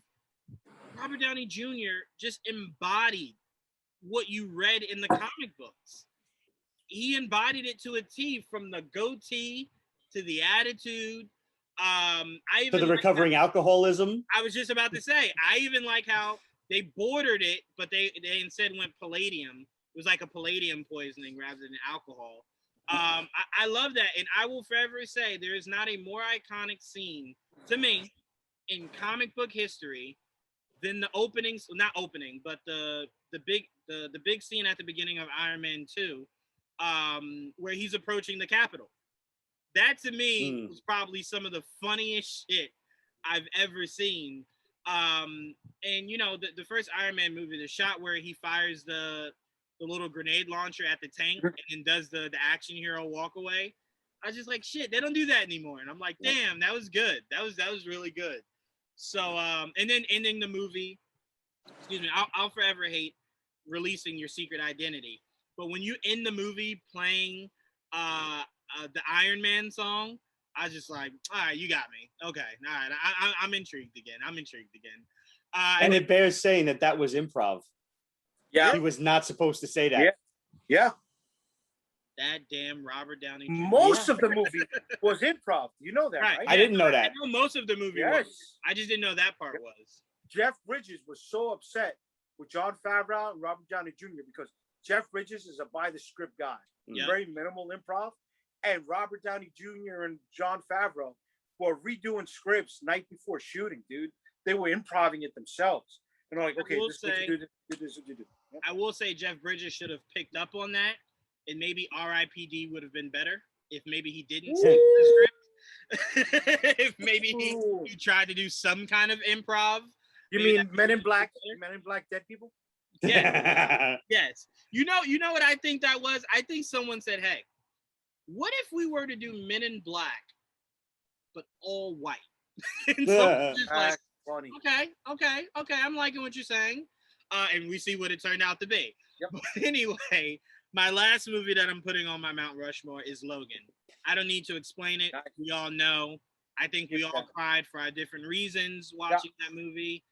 Robert Downey Jr. just embodied what you read in the comic books. He embodied it to a T, from the goatee to the attitude. To the recovering alcoholism. I was just about to say, I even like how they bordered it, but they instead went palladium. It was like a palladium poisoning rather than alcohol. I love that, and I will forever say there is not a more iconic scene to me in comic book history than the openings, not opening, but the big scene at the beginning of Iron Man 2, where he's approaching the Capitol. That to me was probably some of the funniest shit I've ever seen. And you know, the first Iron Man movie, the shot where he fires the little grenade launcher at the tank and does the action hero walk away. I was just like, shit, they don't do that anymore. And I'm like, damn, that was good. That was really good. So, and then ending the movie, excuse me, I'll forever hate releasing your secret identity. But when you end the movie playing the Iron Man song, I was just like, all right, you got me. Okay, all right, I'm intrigued again. And it bears saying that was improv. Yeah. He was not supposed to say that. Yeah. That damn Robert Downey Jr. Most of the movie was improv. You know that, right? I didn't know that. I know most of the movie was. I just didn't know that part was. Jeff Bridges was so upset with Jon Favreau and Robert Downey Jr. because Jeff Bridges is a by-the-script guy. Very minimal improv. And Robert Downey Jr. and Jon Favreau were redoing scripts night before shooting, dude. They were improvising it themselves. And they're like, okay, this is what you do. I will say Jeff Bridges should have picked up on that, and maybe R.I.P.D. would have been better if maybe he didn't say the script. If maybe he tried to do some kind of improv. You mean Men in Black? Men in Black dead people? Yeah. Yes. You know what I think that was? I think someone said, hey, what if we were to do Men in Black, but all white? And someone's just like, funny. Okay. I'm liking what you're saying. And we see what it turned out to be. Yep. But anyway, my last movie that I'm putting on my Mount Rushmore is Logan. I don't need to explain it. We all know. I think we all cried for our different reasons watching that movie.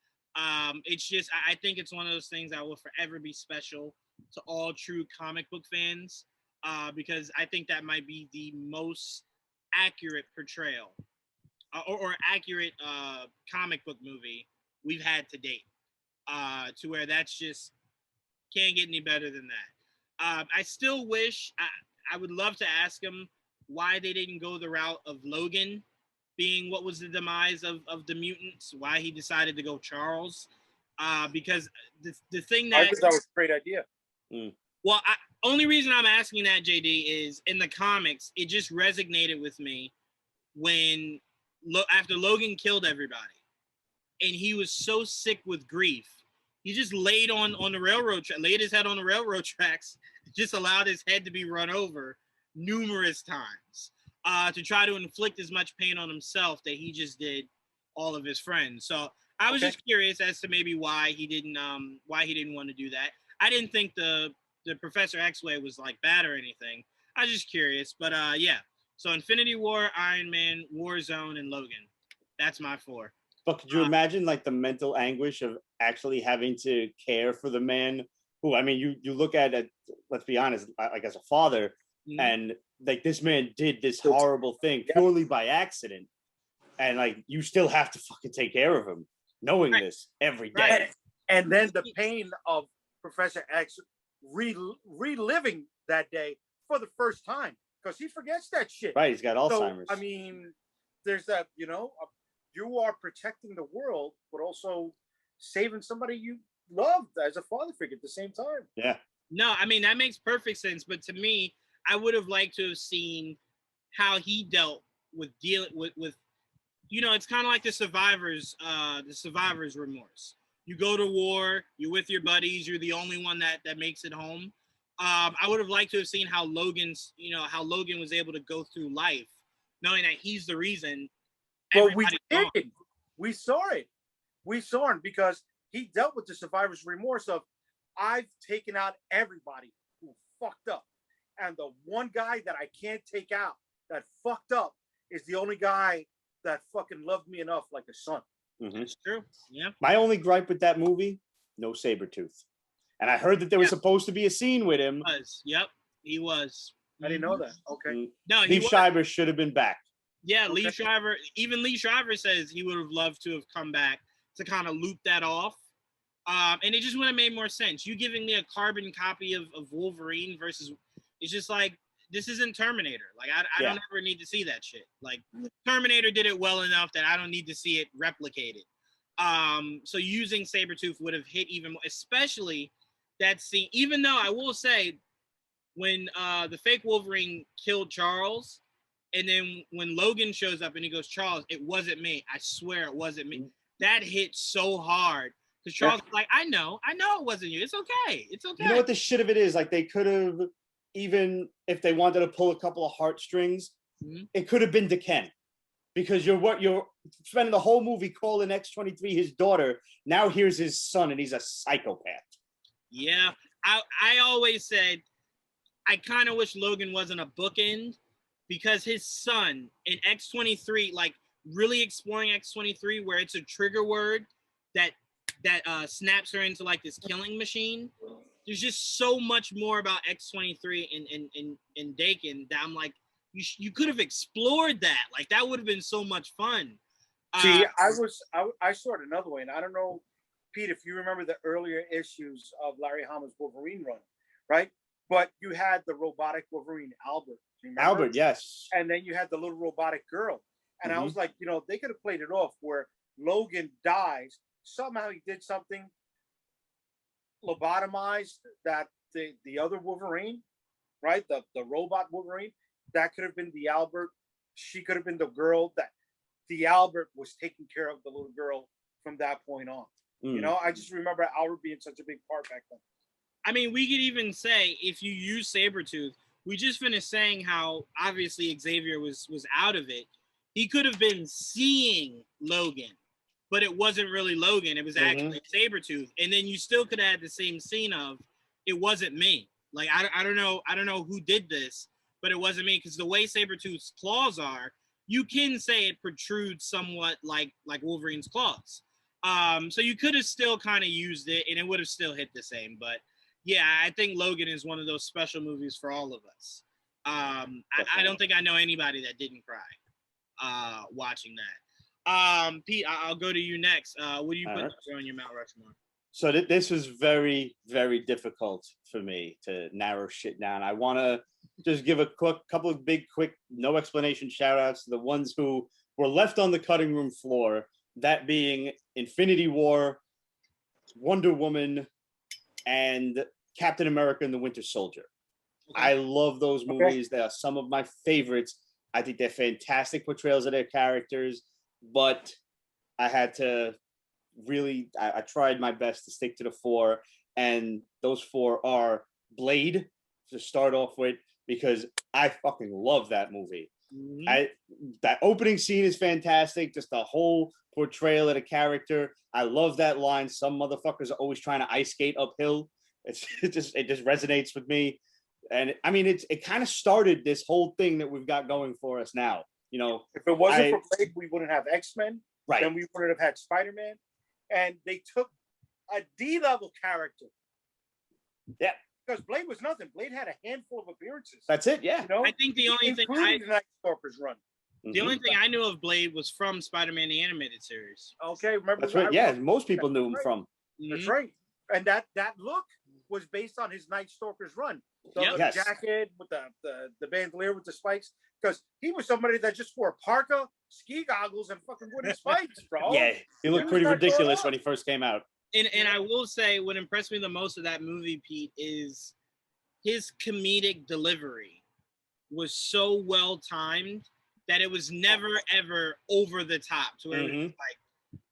It's just, I think it's one of those things that will forever be special to all true comic book fans, because I think that might be the most accurate portrayal or accurate comic book movie we've had to date, to where that's just can't get any better than that. I still wish, I would love to ask them why they didn't go the route of Logan being what was the demise of the mutants, why he decided to go Charles, because the thing that... I think that was a great idea. Well, only reason I'm asking that, JD, is in the comics, it just resonated with me when, after Logan killed everybody, and he was so sick with grief, he just laid on the railroad laid his head on the railroad tracks, just allowed his head to be run over numerous times, to try to inflict as much pain on himself that he just did all of his friends. So I was just curious as to maybe why he didn't want to do that. I didn't think the Professor X-Way was like bad or anything. I was just curious, but yeah. So Infinity War, Iron Man, Warzone, and Logan. That's my 4. But could you imagine like the mental anguish of actually having to care for the man who, I mean, you look at it, let's be honest, like as a father, and like this man did this horrible thing purely by accident, and like you still have to fucking take care of him, knowing this every day. Right. And then the pain of Professor X reliving that day for the first time, because he forgets that shit. Right, he's got Alzheimer's. I mean, there's that, you are protecting the world, but also saving somebody you loved as a father figure at the same time. Yeah. No, I mean, that makes perfect sense. But to me, I would have liked to have seen how he dealt with dealing with it's kind of like the survivor's remorse. You go to war, you're with your buddies, you're the only one that makes it home. I would have liked to have seen how Logan was able to go through life knowing that he's the reason. Well, we did. We saw it. We saw him because he dealt with the survivor's remorse of, I've taken out everybody who fucked up. And the one guy that I can't take out that fucked up is the only guy that fucking loved me enough like a son. It's true. Yeah. My only gripe with that movie, no Sabretooth. And I heard that there was supposed to be a scene with him. Yep, he was. I didn't know that. Okay. No, Lee Schreiber should have been back. Yeah, Lee Schreiber says he would have loved to have come back to kind of loop that off. And it just would have made more sense. You giving me a carbon copy of Wolverine versus, it's just like, this isn't Terminator. Like, I don't ever need to see that shit. Like, Terminator did it well enough that I don't need to see it replicated. So using Sabretooth would have hit even more, especially that scene. Even though I will say, when the fake Wolverine killed Charles, and then when Logan shows up and he goes, Charles, it wasn't me. I swear it wasn't me. That hit so hard. Because Charles was like, I know it wasn't you. It's okay. It's okay. You know what the shit of it is? Like, they could have, even if they wanted to pull a couple of heartstrings, it could have been Ken. Because you're spending the whole movie calling X-23 his daughter. Now here's his son, and he's a psychopath. Yeah. I always said, I kind of wish Logan wasn't a bookend, because his son in X-23, like really exploring X-23, where it's a trigger word that snaps her into like this killing machine. There's just so much more about X-23 in Dakin that I'm like, you could have explored that. Like, that would have been so much fun. See, I saw it another way, and I don't know, Pete, if you remember the earlier issues of Larry Hama's Wolverine run, right? But you had the robotic Wolverine, Albert. Albert, yes. And then you had the little robotic girl. And I was like, they could have played it off where Logan dies. Somehow he did something, lobotomized that the other Wolverine, right? The robot Wolverine. That could have been the Albert. She could have been the girl that the Albert was taking care of the little girl from that point on. I just remember Albert being such a big part back then. I mean, we could even say, if you use Sabretooth, we just finished saying how obviously Xavier was out of it. He could have been seeing Logan, but it wasn't really Logan. It was actually Sabretooth. And then you still could have had the same scene of, it wasn't me. Like, I don't know who did this, but it wasn't me. Because the way Sabretooth's claws are, you can say it protrudes somewhat like Wolverine's claws. So you could have still kind of used it, and it would have still hit the same. But yeah, I think Logan is one of those special movies for all of us. I don't think I know anybody that didn't cry watching that. Pete, I'll go to you next. What do you put on your Mount Rushmore? So this was very, very difficult for me to narrow shit down. I want to just give a couple of quick, no explanation shout outs to the ones who were left on the cutting room floor, that being Infinity War, Wonder Woman, and Captain America and the Winter Soldier. Okay. I love those movies. They are some of my favorites. I think they're fantastic portrayals of their characters, but I had to really, I tried my best to stick to the 4, and those 4 are Blade to start off with, because I fucking love that movie. Mhm. That opening scene is fantastic. Just the whole portrayal of the character. I love that line. Some motherfuckers are always trying to ice skate uphill. It just resonates with me. And I mean, it kind of started this whole thing that we've got going for us now. You know, If it wasn't for Blade, we wouldn't have X-Men. right. Then we wouldn't have had Spider-Man. And they took a D-level character. Yeah. Because Blade was nothing. Blade had a handful of appearances. That's it. Yeah. You know? I think the only thing including the Night Stalker's run. the only thing I knew of Blade was from Spider-Man the animated series. Okay, remember? That's right. Yeah, most people knew him from. That's right. And that look was based on his Night Stalker's run. So the jacket with the bandolier with the spikes, because he was somebody that just wore a parka, ski goggles, and fucking wooden spikes, bro. Yeah, he looked pretty ridiculous when he first came out. And I will say, what impressed me the most of that movie, Pete, is his comedic delivery was so well timed that it was never ever over the top to where it was like,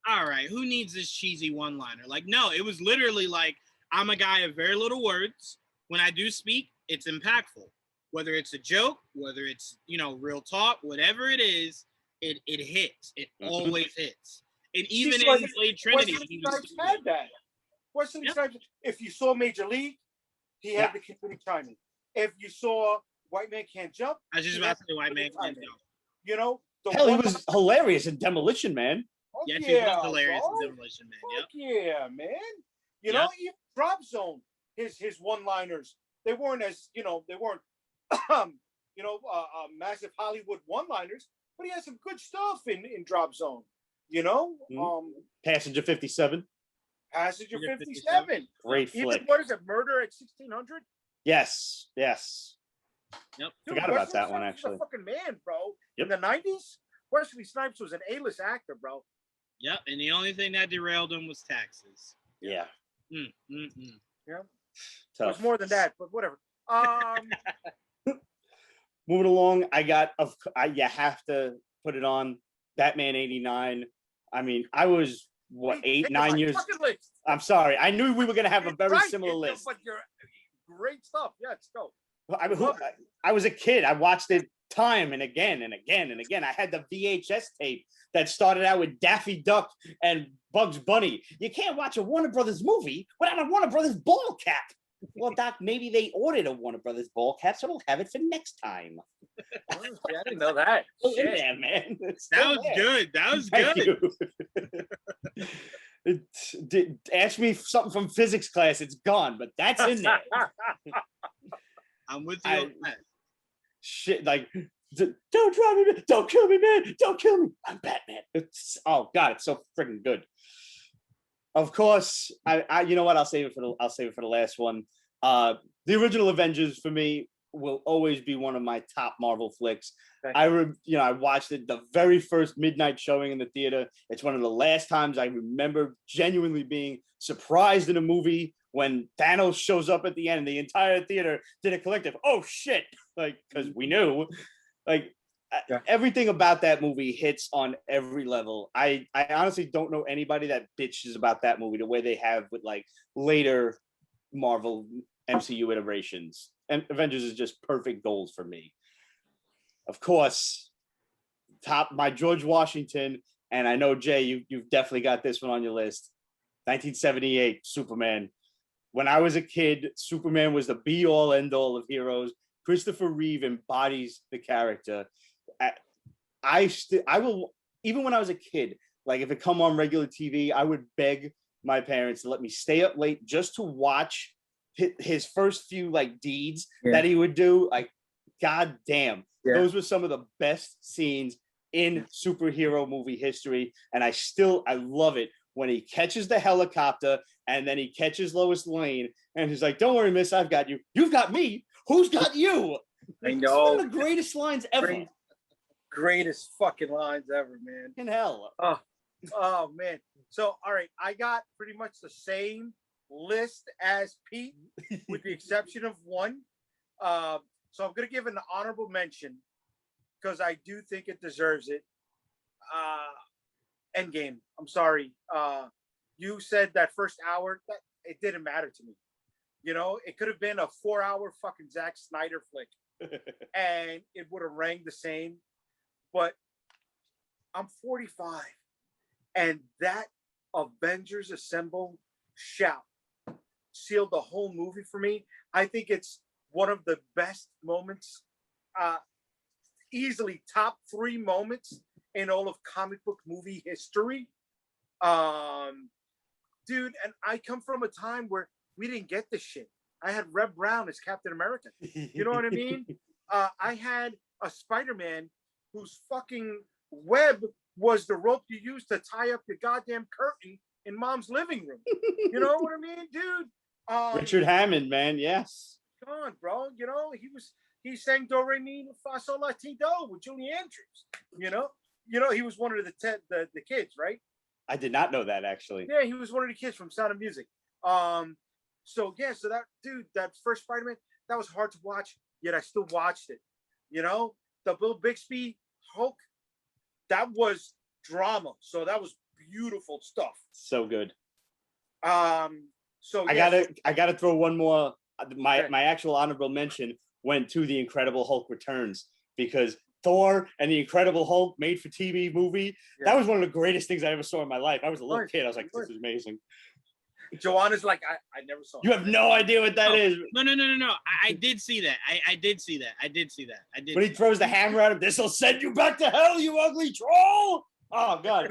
all right, who needs this cheesy one-liner? Like, no, it was literally like, I'm a guy of very little words. When I do speak, it's impactful. Whether it's a joke, whether it's, you know, real talk, whatever it is, it hits. It always hits. And even in Blade Trinity, he was had that. Wesley Snipes, if you saw Major League, he had the comedic timing. If you saw White Man Can't Jump, I was just about to say White Man Can't Jump. You know, hell, he was hilarious in Demolition Man. Yes, he was hilarious in Demolition Man. Yeah, man. You know, even Drop Zone, his one-liners, they weren't as, you know, they weren't, massive Hollywood one-liners, but he had some good stuff in Drop Zone. You know, Passenger 57. Passenger 57. Great flick. Even, what is it, Murder at 1600? Yes. Yep. Dude, forgot about that one, actually. Was a fucking man, bro. Yep. In the 90s, Wesley Snipes was an A-list actor, bro. Yep, and the only thing that derailed him was taxes. Yeah. Yeah. Tough. It was more than that, but whatever. Moving along, you have to put it on Batman 89. I mean, I was, 8, 9 years. I'm sorry. I knew we were going to have a very similar list. But you're great stuff. Yeah, let's go. I was a kid. I watched it time and again and again and again. I had the VHS tape that started out with Daffy Duck and Bugs Bunny. You can't watch a Warner Brothers movie without a Warner Brothers ball cap. Well, Doc, maybe they ordered a Warner Brothers ball cap, so we'll have it for next time. I didn't know that. Yeah, man. That was good. That was good. Ask me something from physics class. It's gone, but that's in there. I'm with you on that. Shit, like, don't drive me, man. Don't kill me, man. Don't kill me. I'm Batman. Oh God, it's so freaking good. Of course, I you know what? I'll save it for the last one. The original Avengers for me will always be one of my top Marvel flicks. Okay. I watched it the very first midnight showing in the theater. It's one of the last times I remember genuinely being surprised in a movie when Thanos shows up at the end and the entire theater did a collective, oh shit, like, because we knew, like, everything about that movie hits on every level. I honestly don't know anybody that bitches about that movie the way they have with like later Marvel MCU iterations. And Avengers is just perfect gold for me. Of course, my George Washington, and I know Jay, you've definitely got this one on your list. 1978 Superman. When I was a kid, Superman was the be-all, end-all of heroes. Christopher Reeve embodies the character. I will, even when I was a kid, like if it come on regular TV, I would beg my parents to let me stay up late just to watch his first few like deeds that he would do. Like, god damn, those were some of the best scenes in superhero movie history. And I love it when he catches the helicopter and then he catches Lois Lane and he's like, don't worry, miss, I've got you. You've got me. Who's got you? I know. It's one of the greatest lines ever. Greatest fucking lines ever, man. In hell. Oh man. So, all right, I got pretty much the same list as Pete, with the exception of one. So I'm gonna give an honorable mention because I do think it deserves it. Endgame. I'm sorry. you said that first hour, that it didn't matter to me. You know, it could have been a 4-hour fucking Zack Snyder flick, and it would have rang the same. But I'm 45, and that Avengers Assemble shout sealed the whole movie for me. I think it's one of the best moments, easily top 3 moments in all of comic book movie history. Dude, and I come from a time where we didn't get this shit. I had Reb Brown as Captain America. You know what I mean? I had a Spider-Man whose fucking web was the rope you used to tie up the goddamn curtain in mom's living room. You know what I mean, dude? Richard Hammond, man, yes. Come on, bro. You know, he sang Do Re Mi Fa Sol La Ti Do with Julie Andrews. You know, he was one of the kids, right? I did not know that, actually. Yeah, he was one of the kids from Sound of Music. So that dude, that first Spider-Man, that was hard to watch, yet I still watched it. You know, the Bill Bixby Hulk, that was drama. So that was beautiful stuff. So good. So I gotta throw one more. My actual honorable mention went to The Incredible Hulk Returns, because Thor and The Incredible Hulk made for TV movie. Yeah. That was one of the greatest things I ever saw in my life. I was a little kid. I was like, this is amazing. Juwaan is like, I never saw it. You have no idea what that is. No. I did see that. I did see that. When he throws the hammer at him, this will send you back to hell, you ugly troll. Oh God.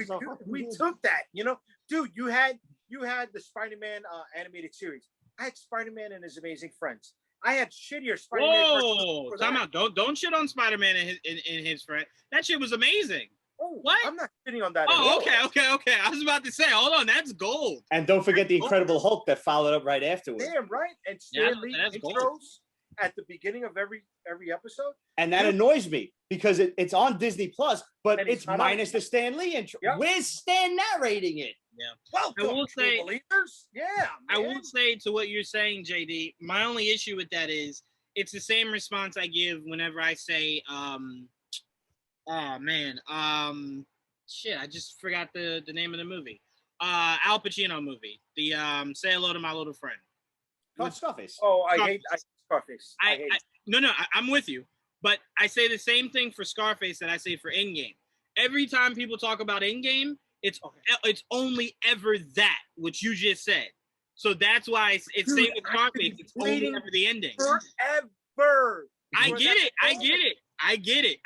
We took that, you know, dude, you had the Spider-Man animated series. I had Spider-Man and His Amazing Friends. I had shittier Spider-Man. Whoa, time out. Don't shit on Spider-Man and his friend. That shit was amazing. Oh, what? I'm not shitting on that. Oh, okay. I was about to say, hold on, that's gold. And don't forget the Incredible Hulk that followed up right afterwards. Damn right. And Stan Lee intros at the beginning of every episode. And that annoys me because it's on Disney Plus, but it's minus the Stan Lee intro. Yep. Where's Stan narrating it? Yeah. Welcome, I will say, believers. Yeah. Man. I will say to what you're saying, Jaydee, my only issue with that is it's the same response I give whenever I say, oh man, shit, I just forgot the name of the movie. Al Pacino movie. The Say Hello to My Little Friend. Scarface. Oh, I hate Scarface. I'm with you. But I say the same thing for Scarface that I say for Endgame. Every time people talk about Endgame, it's only ever that, which you just said. So that's why it's same with Scarface. It's only ever the ending. Forever. I get it.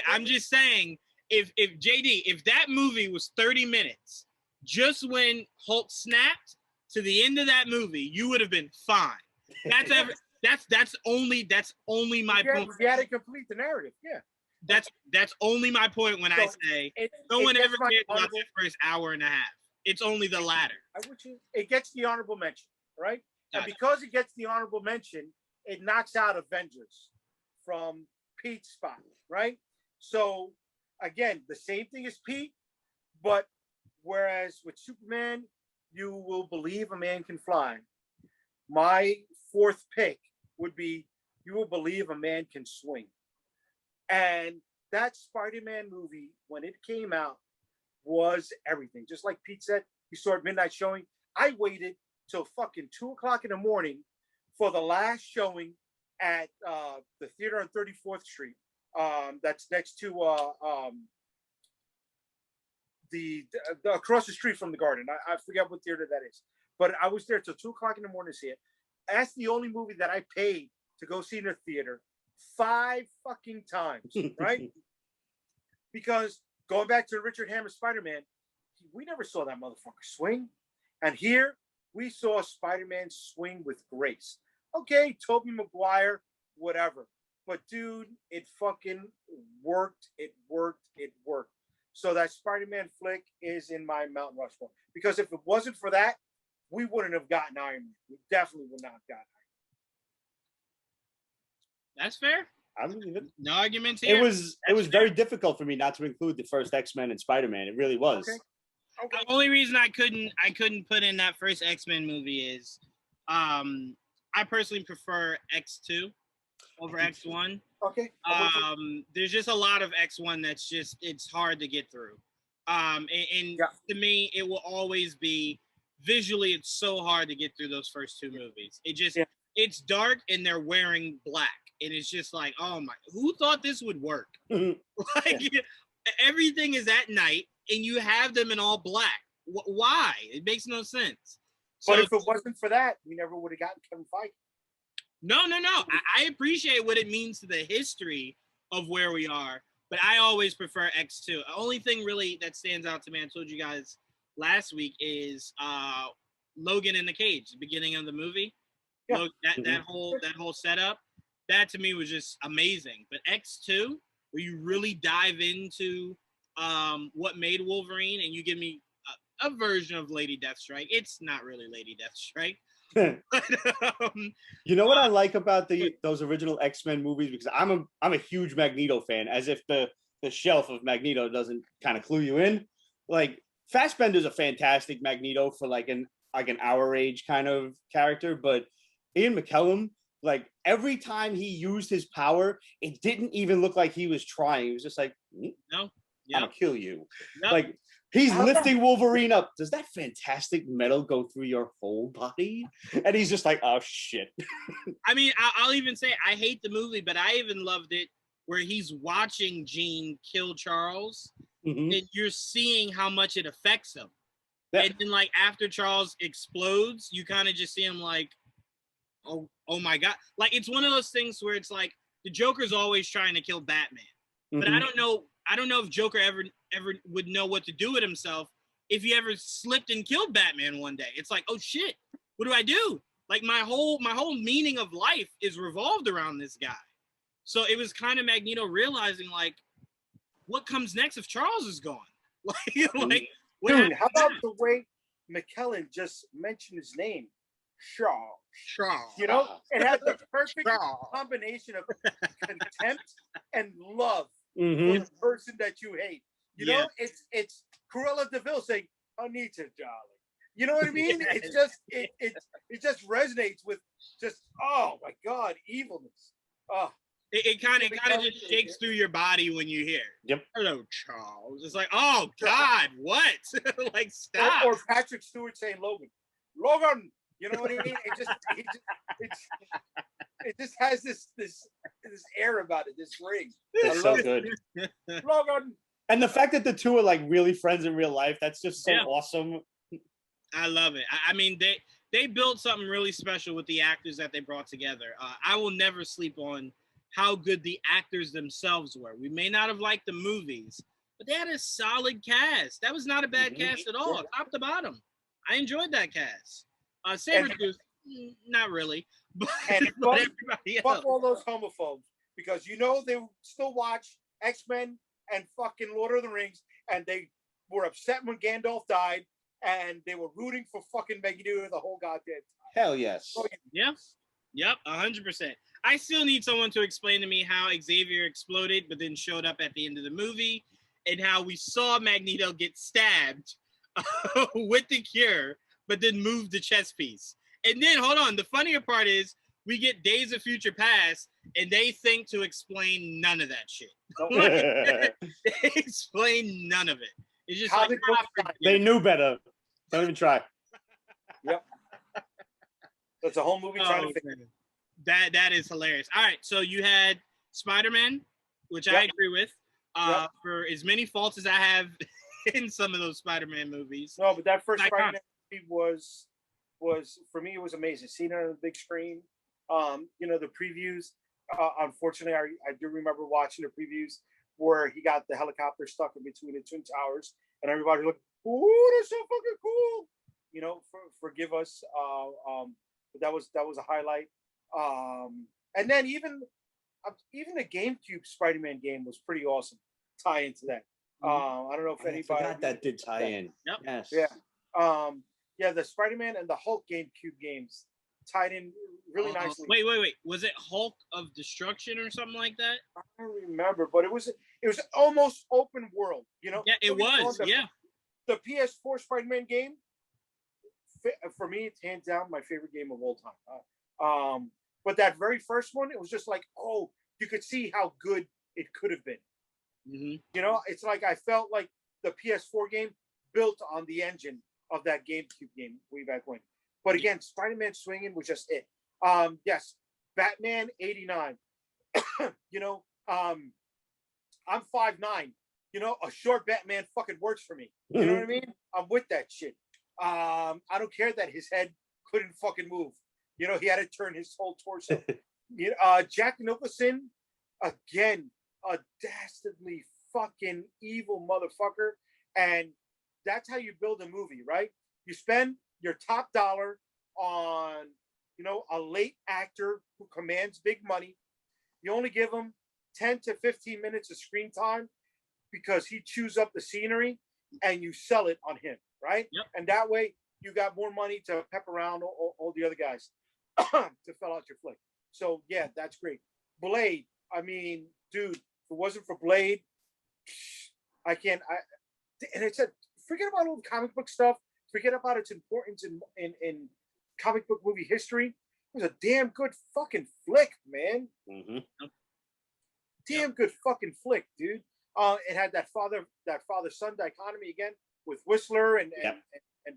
I'm just saying, if Jaydee, if that movie was 30 minutes, just when Hulk snapped to the end of that movie, you would have been fine. That's only my point. You had to complete the narrative. Yeah. That's only my point when I say no one ever cares about the first hour and a half. It's only the latter. It gets the honorable mention, right? And because it gets the honorable mention, it knocks out Avengers from Pete's spot, right? So again, the same thing as Pete, but whereas with Superman, you will believe a man can fly. My fourth pick would be You Will Believe a Man Can Swing. And that Spider-Man movie, when it came out, was everything. Just like Pete said, he saw it midnight showing. I waited till fucking 2:00 in the morning for the last showing at the theater on 34th Street. That's next to the across the street from the Garden. I forget what theater that is, but I was there till 2:00 in the morning to see it. That's the only movie that I paid to go see in the theater 5 fucking times, right? Because going back to Richard Hammond Spider-Man, we never saw that motherfucker swing. And here we saw Spider-Man swing with grace. Okay, Tobey Maguire, whatever. But dude, it fucking worked. It worked. So that Spider-Man flick is in my Mount Rushmore. Because if it wasn't for that, we wouldn't have gotten Iron Man. We definitely would not have gotten Iron Man. That's fair. I believe it. No arguments here. It was very difficult for me not to include the first X-Men and Spider-Man. It really was. Okay. The only reason I couldn't put in that first X-Men movie is I personally prefer X2 over X1. Okay. There's just a lot of X1 that's just it's hard to get through. And to me, it will always be visually it's so hard to get through those first two movies. It just Yeah. it's dark and they're wearing black, and it's just like, oh my, who thought this would work? Like everything is at night, and you have them in all black. Why? It makes no sense. But So, if it wasn't for that, we never would have gotten Kevin Feige. no. I appreciate what it means to the history of where we are, but I always prefer X2. The only thing really that stands out to me, I told you guys last week, is Logan in the cage, the beginning of the movie. Yeah. That whole setup, that to me was just amazing. But X2, where you really dive into what made Wolverine, and you give me a version of Lady Deathstrike. It's not really Lady Deathstrike. But, you know what I like about those original X-Men movies, because I'm a huge Magneto fan, as if the shelf of Magneto doesn't kind of clue you in. Like Fassbender's a fantastic Magneto for like an our age kind of character, but Ian McKellen, like every time he used his power, it didn't even look like he was trying. He was just like, no, I'm gonna kill you. Yep. Like he's lifting Wolverine up. Does that fantastic metal go through your whole body? And he's just like, oh shit. I mean, I'll even say I hate the movie, but I even loved it where he's watching Jean kill Charles, and you're seeing how much it affects him. Yeah. And then like after Charles explodes, you kind of just see him like, oh my god. Like it's one of those things where it's like the Joker's always trying to kill Batman. But I don't know if Joker ever would know what to do with himself if he ever slipped and killed Batman one day. It's like, oh shit, what do I do? Like my whole meaning of life is revolved around this guy. So it was kind of Magneto realizing like, what comes next if Charles is gone? Like dude, how about the way McKellen just mentioned his name, Shaw? You know, it had the perfect combination of contempt and love for the person that you hate. You know, it's Cruella de Vil saying, "Anita, darling." You know what I mean? It's just it just resonates with just, oh my god, evilness. Oh. It kind of just shakes through your body when you hear. Yep. Hello, Charles. It's like, oh God, what? Like, stop. Or Patrick Stewart saying Logan. You know what I mean? It just has this air about it. This ring. It's so good. Logan. And the fact that the two are like really friends in real life, that's just so awesome. I love it. I mean, they built something really special with the actors that they brought together. I will never sleep on how good the actors themselves were. We may not have liked the movies, but they had a solid cast. That was not a bad cast at all, top to bottom. I enjoyed that cast. Sabretooth, not really. But fuck all those homophobes, because you know they still watch X-Men and fucking Lord of the Rings, and they were upset when Gandalf died, and they were rooting for fucking Magneto the whole goddamn time. Hell yes. Yeah. Yep, 100%. I still need someone to explain to me how Xavier exploded, but then showed up at the end of the movie, and how we saw Magneto get stabbed with the cure, but then move the chess piece. And then, hold on, the funnier part is we get Days of Future Past, and they think to explain none of that shit. They explain none of it. It's just how like, they knew better. Don't even try. Yep. That's a whole movie trying to figure. That is hilarious. All right, so you had Spider-Man, which I agree with. For as many faults as I have in some of those Spider-Man movies. No, but that first Spider-Man movie was for me, it was amazing. Seeing it on the big screen. You know, the previews. Unfortunately, I do remember watching the previews where he got the helicopter stuck in between the Twin Towers, and everybody looked, "Ooh, that's so fucking cool!" You know, forgive us. But that was a highlight. And then even the GameCube Spider-Man game was pretty awesome. Tie into that. I don't know if anybody. I forgot that did tie in. Yep. Yes. Yeah. Yeah. The Spider-Man and the Hulk GameCube games tied in really nicely. Wait. Was it Hulk of Destruction or something like that? I don't remember, but it was almost open world. You know. Yeah, it was. The PS4 Spider-Man game, for me, it's hands down my favorite game of all time. But that very first one, it was just like, oh, you could see how good it could have been. You know, it's like I felt like the PS4 game built on the engine of that GameCube game way back when. But again, Spider-Man swinging was just it. Yes, Batman '89. You know, I'm 5'9". You know, a short Batman fucking works for me. You know what I mean? I'm with that shit. I don't care that his head couldn't fucking move. You know, he had to turn his whole torso. You know, Jack Nicholson, again, a dastardly fucking evil motherfucker. And that's how you build a movie, right? You spend your top dollar on, you know, a late actor who commands big money. You only give him 10 to 15 minutes of screen time because he chews up the scenery, and you sell it on him, right? Yep. And that way you got more money to pep around all the other guys to fill out your flick. So yeah, that's great. Blade, I mean, dude, if it wasn't for Blade, and it's forget about all the comic book stuff, forget about its importance in comic book movie history. It was a damn good fucking flick, man. Mm-hmm. Damn good fucking flick, dude. It had that father-son dichotomy again with Whistler and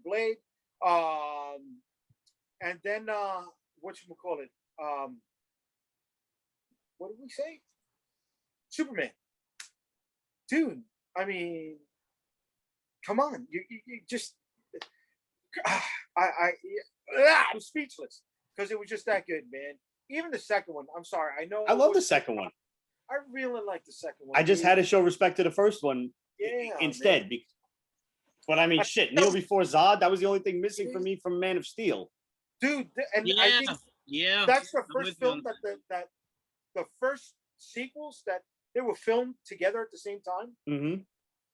Blade. And then whatchamacallit? What did we say? Superman. Dude, I mean, come on. You just I'm speechless because it was just that good, man. Even the second one, I'm sorry. I know I love the second one. I really like the second one. I just had to show respect to the first one instead. Man. But I mean, shit, Kneel Before Zod, that was the only thing missing for me from Man of Steel. Dude, and I think that's the first film that the first sequels that they were filmed together at the same time. Mm-hmm.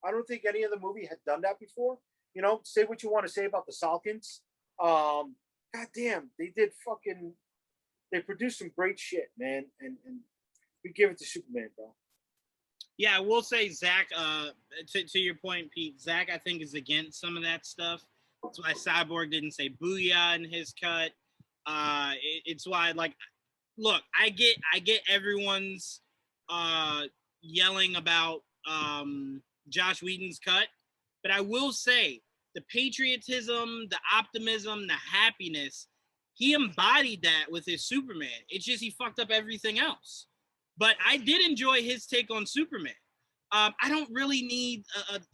I don't think any other movie had done that before. You know, say what you want to say about the Salkins. God damn, they produced some great shit, man. And we give it to Superman, bro. Yeah, I will say, Zach, to your point, Pete, Zach, I think, is against some of that stuff. That's why Cyborg didn't say booyah in his cut. It's why, like, look, I get everyone's yelling about Josh Whedon's cut, but I will say the patriotism, the optimism, the happiness, he embodied that with his Superman. It's just he fucked up everything else. But I did enjoy his take on Superman. I don't really need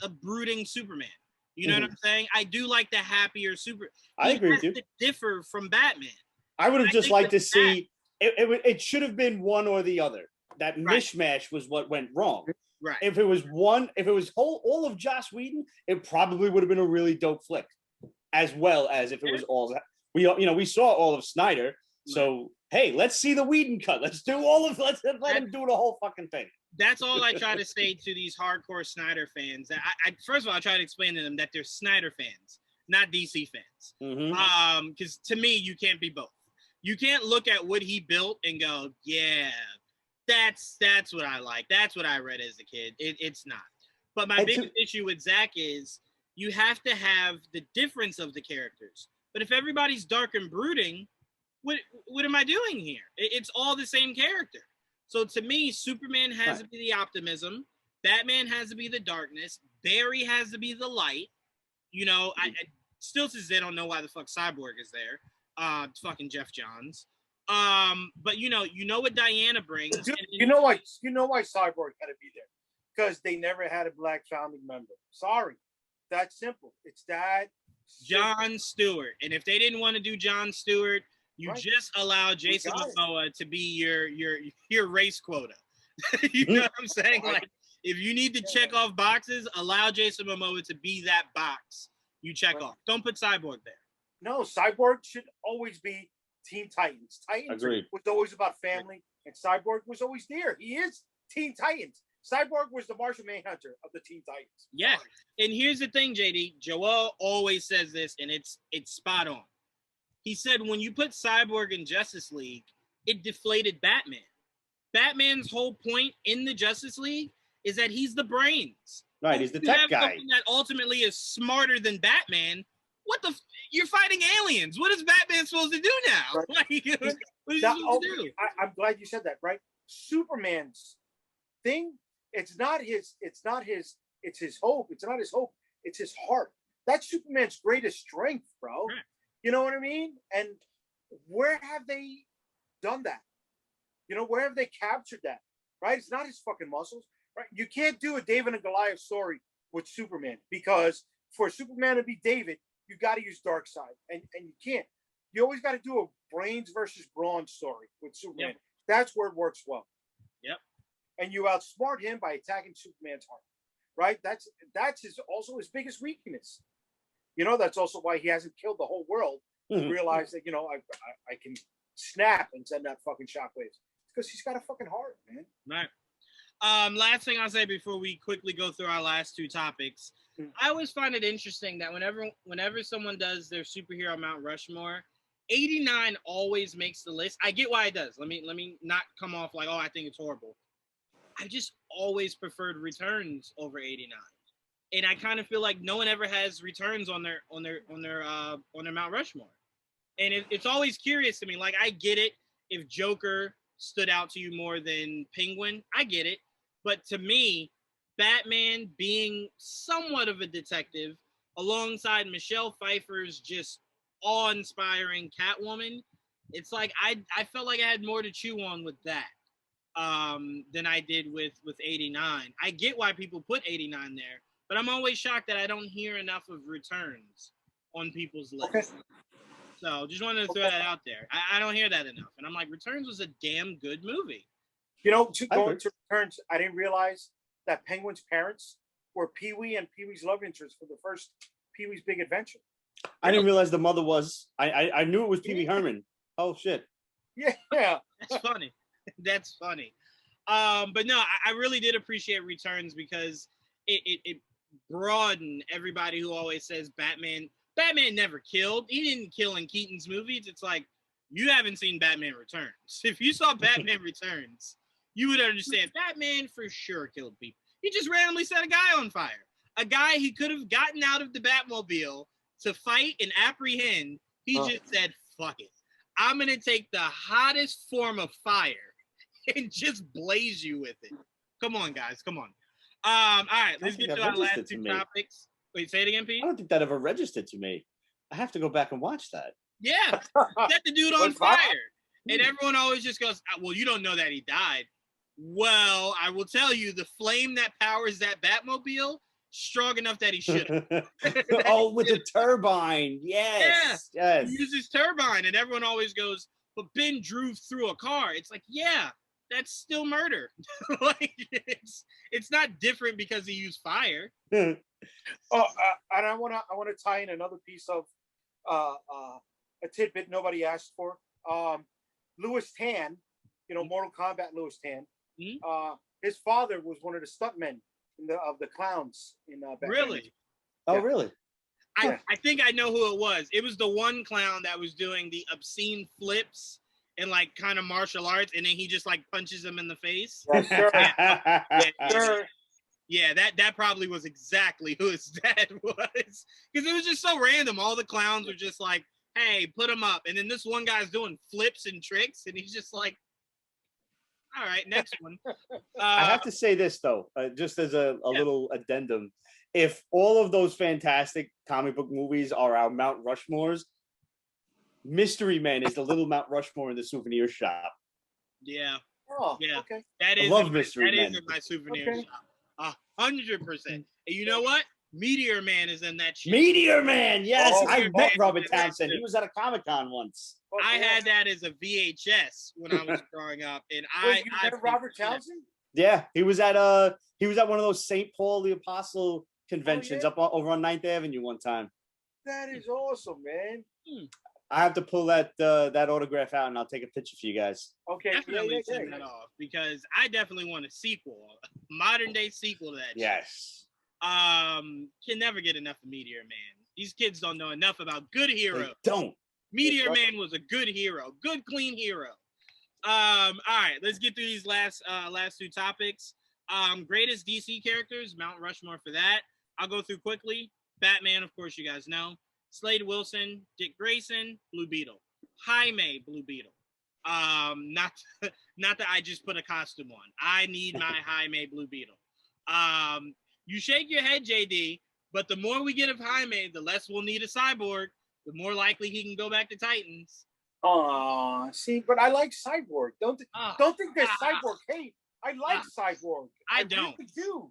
a brooding Superman. You know what I'm saying? I do like the happier Super. I agree with you. To differ from Batman. I would have just liked to see it should have been one or the other. That mishmash was what went wrong. Right. If it was all of Joss Whedon, it probably would have been a really dope flick. As well as if it was all we saw all of Snyder. So hey, let's see the Whedon cut. Let's let him do the whole fucking thing. That's all I try to say to these hardcore Snyder fans. I first of all, I try to explain to them that they're Snyder fans, not DC fans. Mm-hmm. Because to me, you can't be both. You can't look at what he built and go, yeah, that's what I like. That's what I read as a kid. It's not. But my biggest issue with Zach is you have to have the difference of the characters. But if everybody's dark and brooding, what am I doing here? It's all the same character. So to me, Superman has to be the optimism. Batman has to be the darkness. Barry has to be the light. You know, I still to this day don't know why the fuck Cyborg is there. It's fucking Jeff Johns. But you know what Diana brings. You know why Cyborg had to be there? Because they never had a black founding member. Sorry. That's simple. It's that John Stewart. And if they didn't want to do John Stewart, you just allow Jason Momoa to be your race quota. You know what I'm saying? Like, if you need to check off boxes, allow Jason Momoa to be that box you check off. Don't put Cyborg there. No, Cyborg should always be Teen Titans. Titans Agreed. was always about family, and Cyborg was always there. He is Teen Titans. Cyborg was the Martian Manhunter of the Teen Titans. Yeah, and here's the thing, Jaydee. Joel always says this, and it's spot on. He said when you put Cyborg in Justice League, it deflated Batman. Batman's whole point in the Justice League is that he's the brains. Right, he's the tech guy. That ultimately is smarter than Batman. You're fighting aliens. What is Batman supposed to do now? Right. Like, what is he supposed to do? I'm glad you said that, right? Superman's thing, it's his hope. It's not his hope. It's his heart. That's Superman's greatest strength, bro. Right. You know what I mean? And where have they done that? You know, where have they captured that? Right? It's not his fucking muscles. Right? You can't do a David and Goliath story with Superman, because for Superman to be David, you got to use Darkseid, and you can't. You always got to do a brains versus brawn story with Superman. Yep. That's where it works well. Yep. And you outsmart him by attacking Superman's heart. Right? That's also his biggest weakness. You know, that's also why he hasn't killed the whole world. Mhm. Realize that, you know, I can snap and send out fucking shockwaves. Because he's got a fucking heart, man. Right. Last thing I'll say before we quickly go through our last two topics. I always find it interesting that whenever someone does their superhero Mount Rushmore, 89 always makes the list. I get why it does. Let me not come off like, oh, I think it's horrible. I just always preferred Returns over 89. And I kind of feel like no one ever has Returns on their Mount Rushmore. And it's always curious to me. Like, I get it if Joker stood out to you more than Penguin. I get it. But to me, Batman being somewhat of a detective alongside Michelle Pfeiffer's just awe-inspiring Catwoman, it's like I felt like I had more to chew on with that than I did with 89. I get why people put 89 there, but I'm always shocked that I don't hear enough of Returns on people's lists. Okay. So just wanted to throw that out there. I don't hear that enough. And I'm like, Returns was a damn good movie. You know, going to Returns, I didn't realize that Penguin's parents were Pee-wee and Pee-wee's love interest for the first Pee-wee's Big Adventure. I didn't realize the mother was. I knew it was Pee Wee Herman. Oh shit. Yeah. That's funny. That's funny. But no, I really did appreciate Returns because it broadened everybody who always says Batman never killed. He didn't kill in Keaton's movies. It's like, you haven't seen Batman Returns. If you saw Batman Returns, you would understand Batman for sure killed people. He just randomly set a guy on fire. A guy he could have gotten out of the Batmobile to fight and apprehend. He just said, fuck it. I'm going to take the hottest form of fire and just blaze you with it. Come on, guys. Come on. All right, let's get to our last two topics. Wait, say it again, Pete. I don't think that ever registered to me. I have to go back and watch that. Yeah, set the dude on fire. And everyone always just goes, well, you don't know that he died. Well, I will tell you, the flame that powers that Batmobile, strong enough that he should have. Oh, with the turbine. Yes. Yeah, Yes. he uses turbine. And everyone always goes, but Ben drove through a car. It's like, yeah, that's still murder. Like, it's not different because he used fire. And I want to tie in another piece of a tidbit nobody asked for. Louis Tan, you know, Mortal Kombat Louis Tan. Mm-hmm. His father was one of the stuntmen of the clowns in Batman. Really? Oh, Yeah. really? I think I know who it was. It was the one clown that was doing the obscene flips and like kind of martial arts, and then he just like punches him in the face. Yes, sir. Yeah, Sure. yeah, that probably was exactly who his dad was, because it was just so random. All the clowns were just like, "Hey, put him up," and then this one guy's doing flips and tricks, and he's just like, "All right, next one." I have to say this though, just as a little addendum. If all of those fantastic comic book movies are our Mount Rushmores, Mystery Men is the little Mount Rushmore in the souvenir shop. Yeah. Oh, Yeah. okay. That is I love Mystery Men. That is in my souvenir shop. 100%. And you know what? Meteor Man is in that shit. Meteor Man, yes. Oh, I Meteor met Man Robert is in that Townsend. too. He was at a Comic-Con once. I had that as a VHS when I was growing up, and Wait, you met Robert Townsend? Yeah, he was at one of those St. Paul the Apostle conventions yeah? up over on 9th Avenue one time. That is awesome, man. I have to pull that autograph out and I'll take a picture for you guys. Okay, Definitely send that off, because I definitely want a sequel, a modern day sequel to that. Yes. Shit. Can never get enough of Meteor Man. These kids don't know enough about good heroes. They don't. Meteor Man was a good hero, good clean hero. All right, let's get through these last two topics. Greatest DC characters, Mount Rushmore for that. I'll go through quickly. Batman, of course, you guys know. Slade Wilson, Dick Grayson, Blue Beetle. Jaime, Blue Beetle. Not that I just put a costume on. I need my Jaime Blue Beetle. You shake your head, Jaydee, But the more we get of Jaime, the less we'll need a cyborg. The more likely he can go back to Titans. See, but I like Cyborg. Don't think there's Cyborg hate. I like Cyborg. I don't. Really do.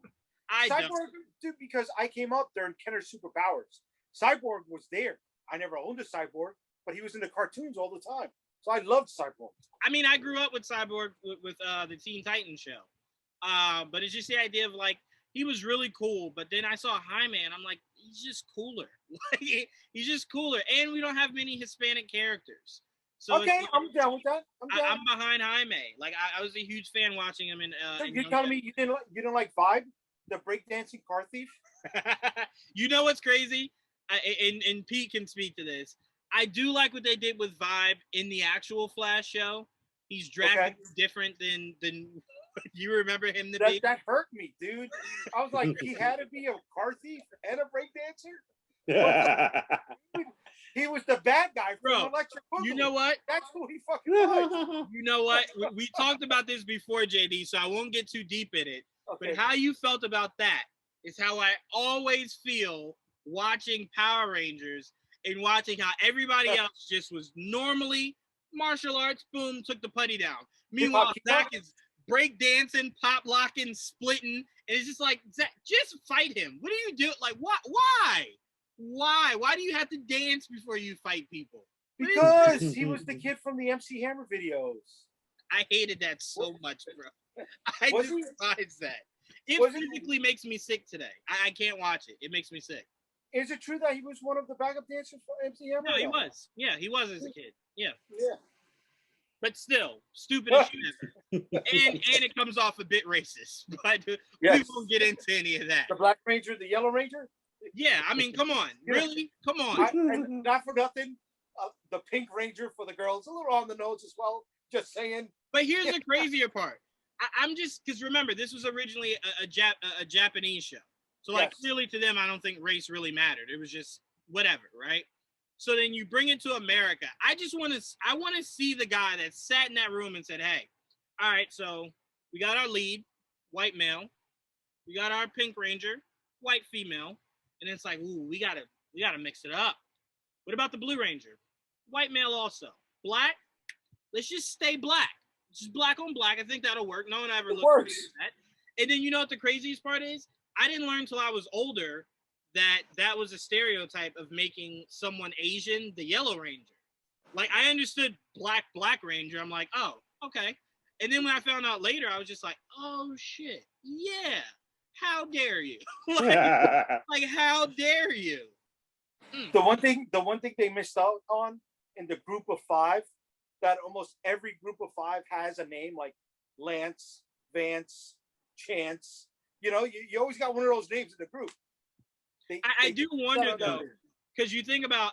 I Cyborg, don't. dude, because I came up during Kenner's Superpowers. Cyborg was there. I never owned a Cyborg, but he was in the cartoons all the time. So I loved Cyborg. I mean, I grew up with Cyborg with the Teen Titans show. But it's just the idea of like, he was really cool, but then I saw Jaime and I'm like, he's just cooler. He's just cooler. And we don't have many Hispanic characters. So okay, I'm down with that. I'm behind Jaime. Like I was a huge fan watching him in so you're telling me you didn't like Vibe, the breakdancing car thief? You know what's crazy? And Pete can speak to this. I do like what they did with Vibe in the actual Flash show. He's drafted different than you remember him to be. That hurt me, dude. I was like, he had to be a car thief and a breakdancer? He was the bad guy from Electric Boogaloo. You know what? That's who he fucking was. You know what? We talked about this before, Jaydee, so I won't get too deep in it. Okay. But how you felt about that is how I always feel watching Power Rangers and watching how everybody else just was normally martial arts, boom, took the putty down. Meanwhile, Zach is break dancing, pop locking, splitting, and it's just like, Zach, just fight him. What do you do? Like, what? Why? Why do you have to dance before you fight people? Because he was the kid from the MC Hammer videos. I hated that so much, bro. I despise that. It physically makes me sick today. I can't watch it. It makes me sick. Is it true that he was one of the backup dancers for MC Hammer? No, he was. Yeah, he was as a kid. Yeah. Yeah. But still, stupid as shit. And it comes off a bit racist. But we won't get into any of that. The Black Ranger, the Yellow Ranger? Yeah, I mean, come on. Really? Come on. Not for nothing, the Pink Ranger for the girls, a little on the nose as well. Just saying. But here's the crazier part. I'm just, because remember, this was originally a Japanese show. So, like, clearly to them, I don't think race really mattered. It was just whatever, right? So then you bring it to America. I want to see the guy that sat in that room and said, hey, all right, so we got our lead, white male. We got our Pink Ranger, white female. And it's like, ooh, we gotta mix it up. What about the Blue Ranger? White male also. Black? Let's just stay black. Just black on black. I think that'll work. No one ever looked at that. And then you know what the craziest part is? I didn't learn until I was older that was a stereotype of making someone Asian the Yellow Ranger. Like, I understood Black Ranger. I'm like, oh, okay. And then when I found out later, I was just like, oh, shit. Yeah. How dare you? like, how dare you? The one thing they missed out on in the group of five, that almost every group of five has a name like Lance, Vance, Chance. You know, you always got one of those names in the group. I do wonder, though, because you think about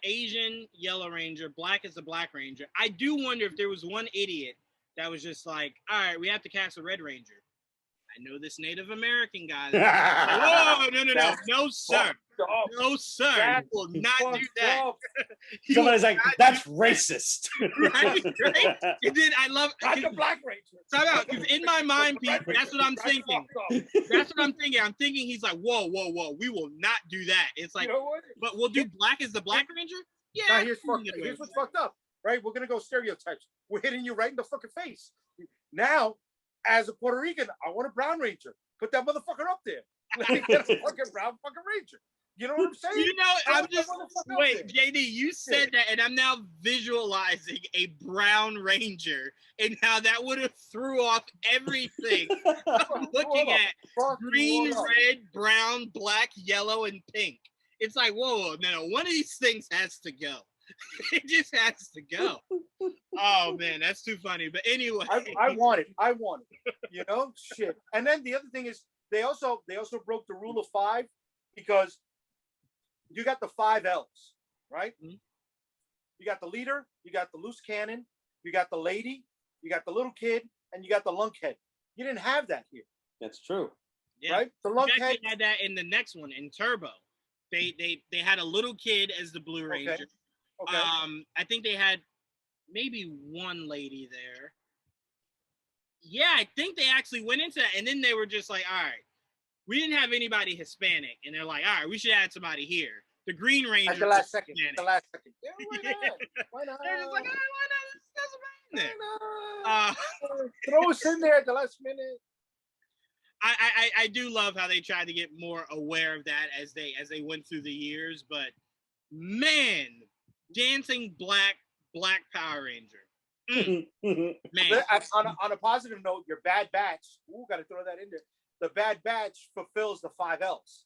Asian Yellow Ranger, Black is the Black Ranger. I do wonder if there was one idiot that was just like, all right, we have to cast a Red Ranger. I know this Native American guy. Whoa, no, sir. No, sir. You will not do that. Somebody's like, that's racist. right? And then I love the Black Ranger. Time out, because in my mind, Pete, that's what I'm thinking. That's what I'm thinking. I'm thinking he's like, whoa. We will not do that. It's like, you know what? But we'll do Black as the Black Ranger? Yeah. Now here's what's fucked up, right? We're gonna go stereotypes. We're hitting you right in the fucking face. Now, as a Puerto Rican, I want a Brown Ranger. Put that motherfucker up there. Let me get a fucking brown fucking Ranger. You know what I'm saying? You know, I'm just wait, Jaydee. You said that, and I'm now visualizing a Brown Ranger, and how that would have threw off everything. I'm looking at green, red, brown, black, yellow, and pink. It's like, whoa, no, one of these things has to go. It just has to go. Oh man, that's too funny. But anyway, I want it. You know, shit. And then the other thing is, they also broke the rule of five, because you got the 5 L's, right? Mm-hmm. You got the leader, you got the loose cannon, you got the lady, you got the little kid, and you got the lunkhead. You didn't have that here. That's true. Yeah. Right? The lunkhead had that in the next one, in Turbo. They had a little kid as the Blue Ranger. Okay. I think they had maybe one lady there. Yeah, I think they actually went into that, and then they were just like, all right, we didn't have anybody Hispanic, and they're like, all right, we should add somebody here. The Green Ranger. At the last second. Hispanic. The last second. Yeah, why not? Why not? They're just like, why not? There's Why not? Throw us in there at the last minute. I do love how they tried to get more aware of that as they went through the years, but man, dancing black Power Ranger. Man. On a positive note, your Bad Batch. Ooh, got to throw that in there. The Bad Batch fulfills the 5 L's.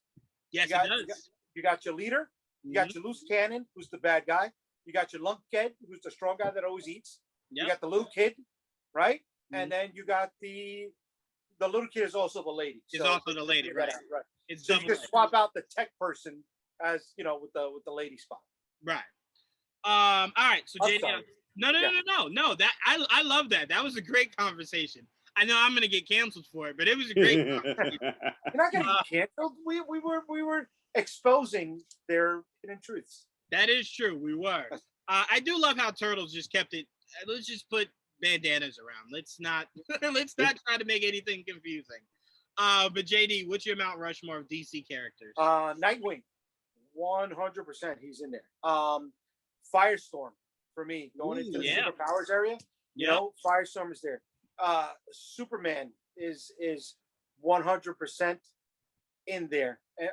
Yes, it does. You got your leader. You got your loose cannon, who's the bad guy. You got your lunkhead, who's the strong guy that always eats. Yep. You got the little kid, right? And then you got the little kid is also the lady. It's also the lady, right? Right. It's so you can swap out the tech person as with the lady spot. Right. All right. So Jaydee, no. That I love that. That was a great conversation. I know I'm gonna get canceled for it, but it was a great conversation. You're not gonna get canceled. We were exposing their hidden truths. That is true. We were. I do love how Turtles just kept it. Let's just put bandanas around. Let's not try to make anything confusing. But Jaydee, what's your Mount Rushmore of DC characters? Nightwing, 100%. He's in there. Firestorm for me going into the superpowers area. You know, Firestorm is there. Superman is 100% in there. And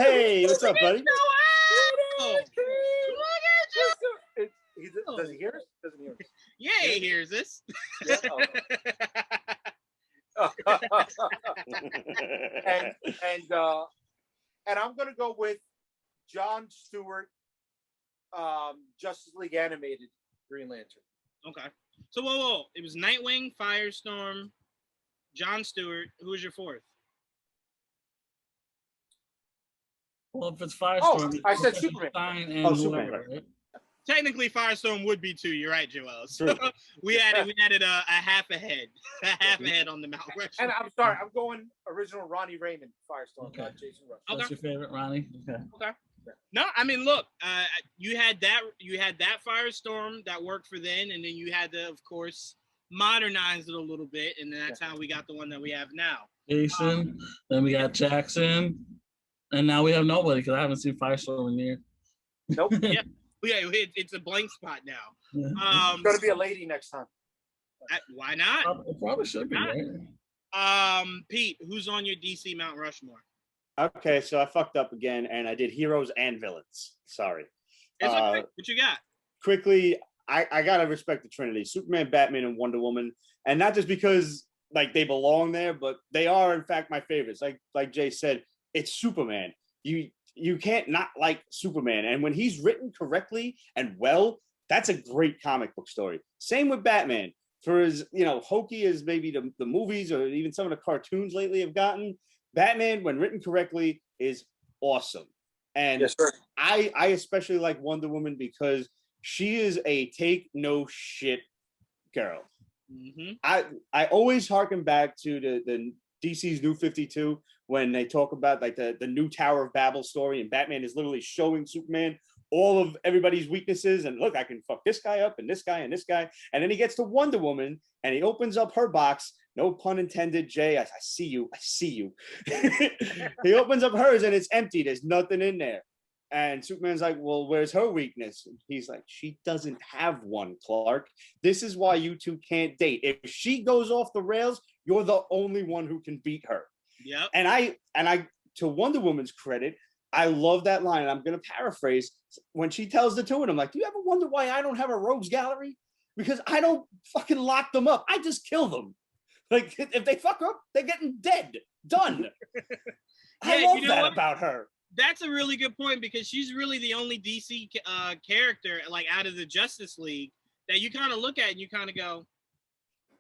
hey, what's up, buddy? Does he hear us? Doesn't hear us. Yeah, he hears us. Yeah? And I'm gonna go with John Stewart, Justice League animated Green Lantern. Okay. So whoa. It was Nightwing, Firestorm, John Stewart. Who was your fourth? Well, if it's Firestorm, I said Superman. And Superman. Right? Technically, Firestorm would be 2. You're right, Joel. So we added a half a head on the Mount Rushmore. And I'm sorry, I'm going original Ronnie Raymond Firestorm, not Jason Rush. Okay. That's your favorite, Ronnie? Okay. No, I mean, look, you had that Firestorm that worked for then, and then you had to, of course, modernize it a little bit, and that's how we got the one that we have now. Jason, then we got Jackson, and now we have nobody because I haven't seen Firestorm in years. Nope. Yeah, it's a blank spot now. It's going to be a lady next time. Why not? It probably should be, right? Pete, who's on your DC Mount Rushmore? Okay, so I fucked up again, and I did heroes and villains. Sorry. It's okay. What you got? Quickly, I gotta respect the Trinity: Superman, Batman, and Wonder Woman, and not just because like they belong there, but they are in fact my favorites. Like Jay said, it's Superman. You can't not like Superman, and when he's written correctly and well, that's a great comic book story. Same with Batman. For as hokey as maybe the movies or even some of the cartoons lately have gotten, Batman, when written correctly, is awesome. And yes, sir. I especially like Wonder Woman because she is a take no shit girl. Mm-hmm. I always harken back to the DC's New 52 when they talk about like the new Tower of Babel story, and Batman is literally showing Superman all of everybody's weaknesses, and look, I can fuck this guy up and this guy and this guy. And then he gets to Wonder Woman and he opens up her box. No pun intended, Jay. I see you. He opens up hers and it's empty. There's nothing in there. And Superman's like, well, where's her weakness? And he's like, she doesn't have one, Clark. This is why you two can't date. If she goes off the rails, you're the only one who can beat her. Yep. And I, to Wonder Woman's credit, I love that line. And I'm going to paraphrase when she tells the two of them, like, do you ever wonder why I don't have a rogues gallery? Because I don't fucking lock them up. I just kill them. Like, if they fuck up, they're getting dead. Done. I love that about her. That's a really good point because she's really the only DC character, like, out of the Justice League that you kind of look at and you kind of go,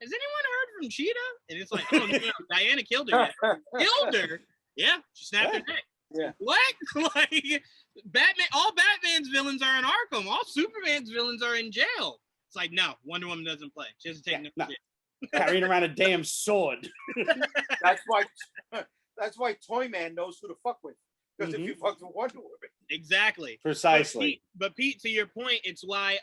has anyone heard from Cheetah? And it's like, oh, no, Diana killed her. Killed her? Yeah, she snapped her neck. Yeah. What? Like, Batman, all Batman's villains are in Arkham. All Superman's villains are in jail. It's like, no, Wonder Woman doesn't play. She doesn't take no shit. Carrying around a damn sword. That's why Toyman knows who to fuck with. Because if you fuck with Wonder Woman. Exactly. Precisely. But Pete, to your point, it's why,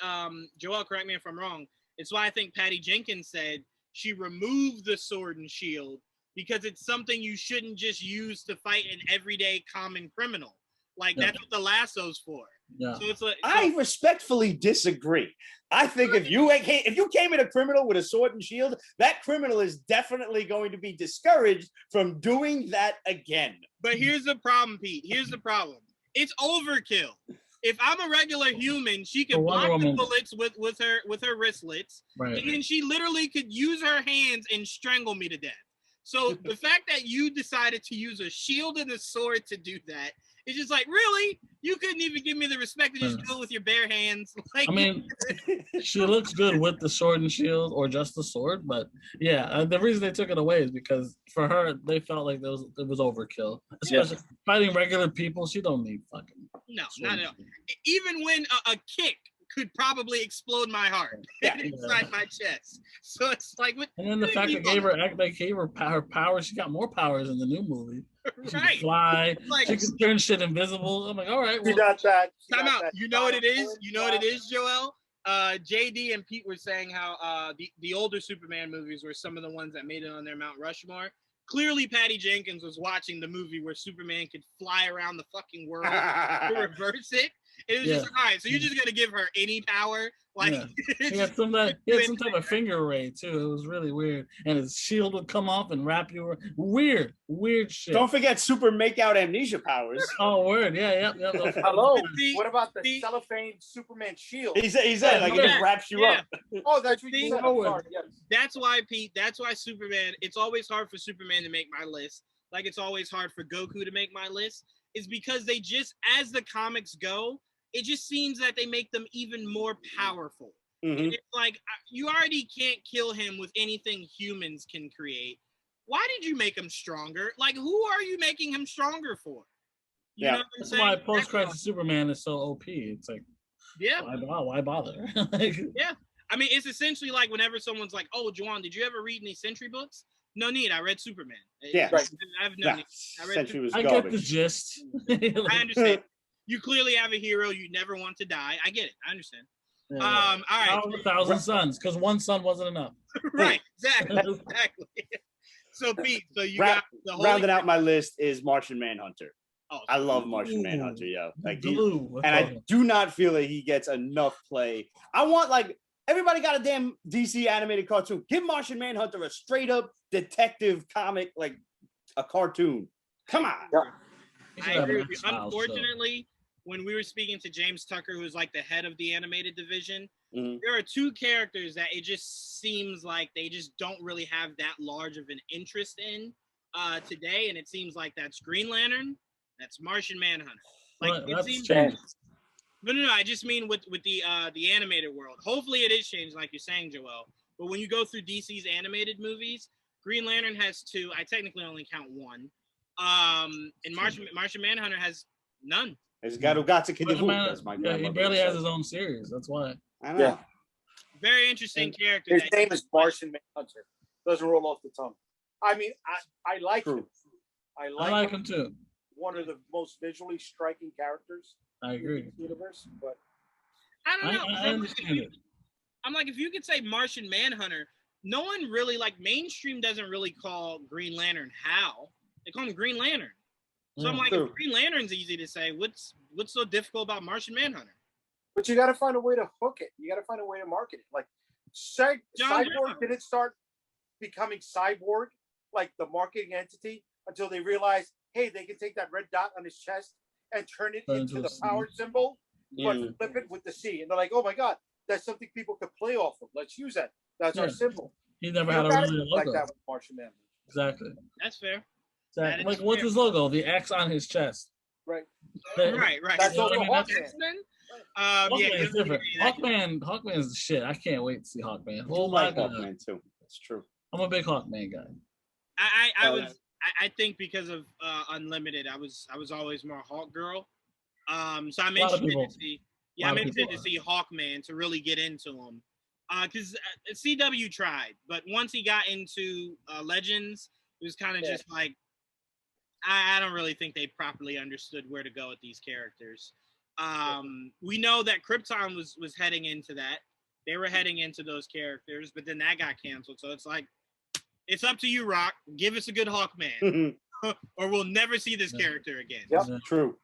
Joel, correct me if I'm wrong, it's why I think Patty Jenkins said she removed the sword and shield because it's something you shouldn't just use to fight an everyday common criminal. Like that's what the lasso's for. Yeah. So it's like I respectfully disagree. I think if you came at a criminal with a sword and shield, that criminal is definitely going to be discouraged from doing that again. But here's the problem, Pete. Here's the problem. It's overkill. If I'm a regular human, she can block the bullets with her wristlets, right. and then she literally could use her hands and strangle me to death. So the fact that you decided to use a shield and a sword to do that, it's just like, really? You couldn't even give me the respect to just do it with your bare hands? Like, I mean, she looks good with the sword and shield, or just the sword. But yeah, the reason they took it away is because for her, they felt like it was overkill. Especially fighting regular people, she don't need fucking. No, not at all. Even when a kick could probably explode my heart inside my chest. So it's like, what? And then the fact they gave her her powers. She got more powers in the new movie. She can fly. Like, she can turn shit invisible. I'm like, all right. Well, got that. Time out. You know what it is? You know what it is, Joel? Jaydee and Pete were saying how the older Superman movies were some of the ones that made it on their Mount Rushmore. Clearly, Patty Jenkins was watching the movie where Superman could fly around the fucking world to reverse it. It was just like, all right, so you're just gonna give her any power? Like, he had some type of finger ray too. It was really weird, and his shield would come off and wrap you. Weird shit. Don't forget super makeout amnesia powers. Oh, word, yeah. Hello. What about the cellophane Superman shield? He said like it just wraps you up. Oh, that's what you said. Yes. That's why, Pete. That's why Superman. It's always hard for Superman to make my list. Like it's always hard for Goku to make my list. Is because they just, as the comics go, it just seems that they make them even more powerful. Mm-hmm. It's like, you already can't kill him with anything humans can create. Why did you make him stronger? Like, who are you making him stronger for? You know what I'm saying? That's why post-crisis Superman is so OP. It's like, why bother? Yeah. I mean, it's essentially like whenever someone's like, oh, Juwaan, did you ever read any Sentry books? No need. I read Superman. Yeah. Right. I have no need. I get the gist. I understand. You clearly have a hero you never want to die. I get it. I understand. Yeah. All right. 1,000 sons, because one son wasn't enough. Right. Exactly. So Pete, you got the whole rounding out my list is Martian Manhunter. Oh, I love Martian Manhunter, yo. Like I do not feel that he gets enough play. I want everybody got a damn DC animated cartoon. Give Martian Manhunter a straight up detective comic, like a cartoon. Come on. Yeah. I agree with you. Unfortunately, when we were speaking to James Tucker, who's like the head of the animated division, there are two characters that it just seems like they just don't really have that large of an interest in today, and it seems like that's Green Lantern, that's Martian Manhunter. Like it seems. But no, I just mean with the animated world. Hopefully, it is changed, like you're saying, Joel. But when you go through DC's animated movies, Green Lantern has two. I technically only count one. And Martian Manhunter has none. He's got to That's my grandmother. He barely has his own series. That's why. I know. Yeah. Very interesting character. His name is Martian Manhunter. Doesn't roll off the tongue. I mean, I like him. I like him too. One of the most visually striking characters. I agree. In the universe, but I don't know. I understand it. I'm like, if you could say Martian Manhunter, no one really mainstream doesn't really call Green Lantern Hal. They call him Green Lantern. So I'm like, if Green Lantern's easy to say, what's so difficult about Martian Manhunter? But you got to find a way to hook it. You got to find a way to market it. Like Cyborg didn't start becoming Cyborg, like the marketing entity, until they realized, hey, they can take that red dot on his chest and turn it into the power symbol, but flip it with the C. And they're like, oh my God, that's something people could play off of. Let's use that. That's our symbol. He never had a really logo like that with Martian Man. Exactly. That's fair. Exactly. Like, what's his logo? The X on his chest. Right. Right. That's also Hawkman. Hawkman's different. Hawkman's the shit. I can't wait to see Hawkman. Oh my God, Hawkman too. That's true. I'm a big Hawkman guy. I think because of Unlimited, I was always more Hawk girl. So I'm interested to see. Yeah, I'm interested to see Hawkman to really get into him. Because CW tried, but once he got into Legends, it was kind of just like, I don't really think they properly understood where to go with these characters. We know that Krypton was heading into that. They were heading into those characters, but then that got canceled. So it's like, It's up to you, Rock. Give us a good Hawkman, or we'll never see this character again. Yep. True.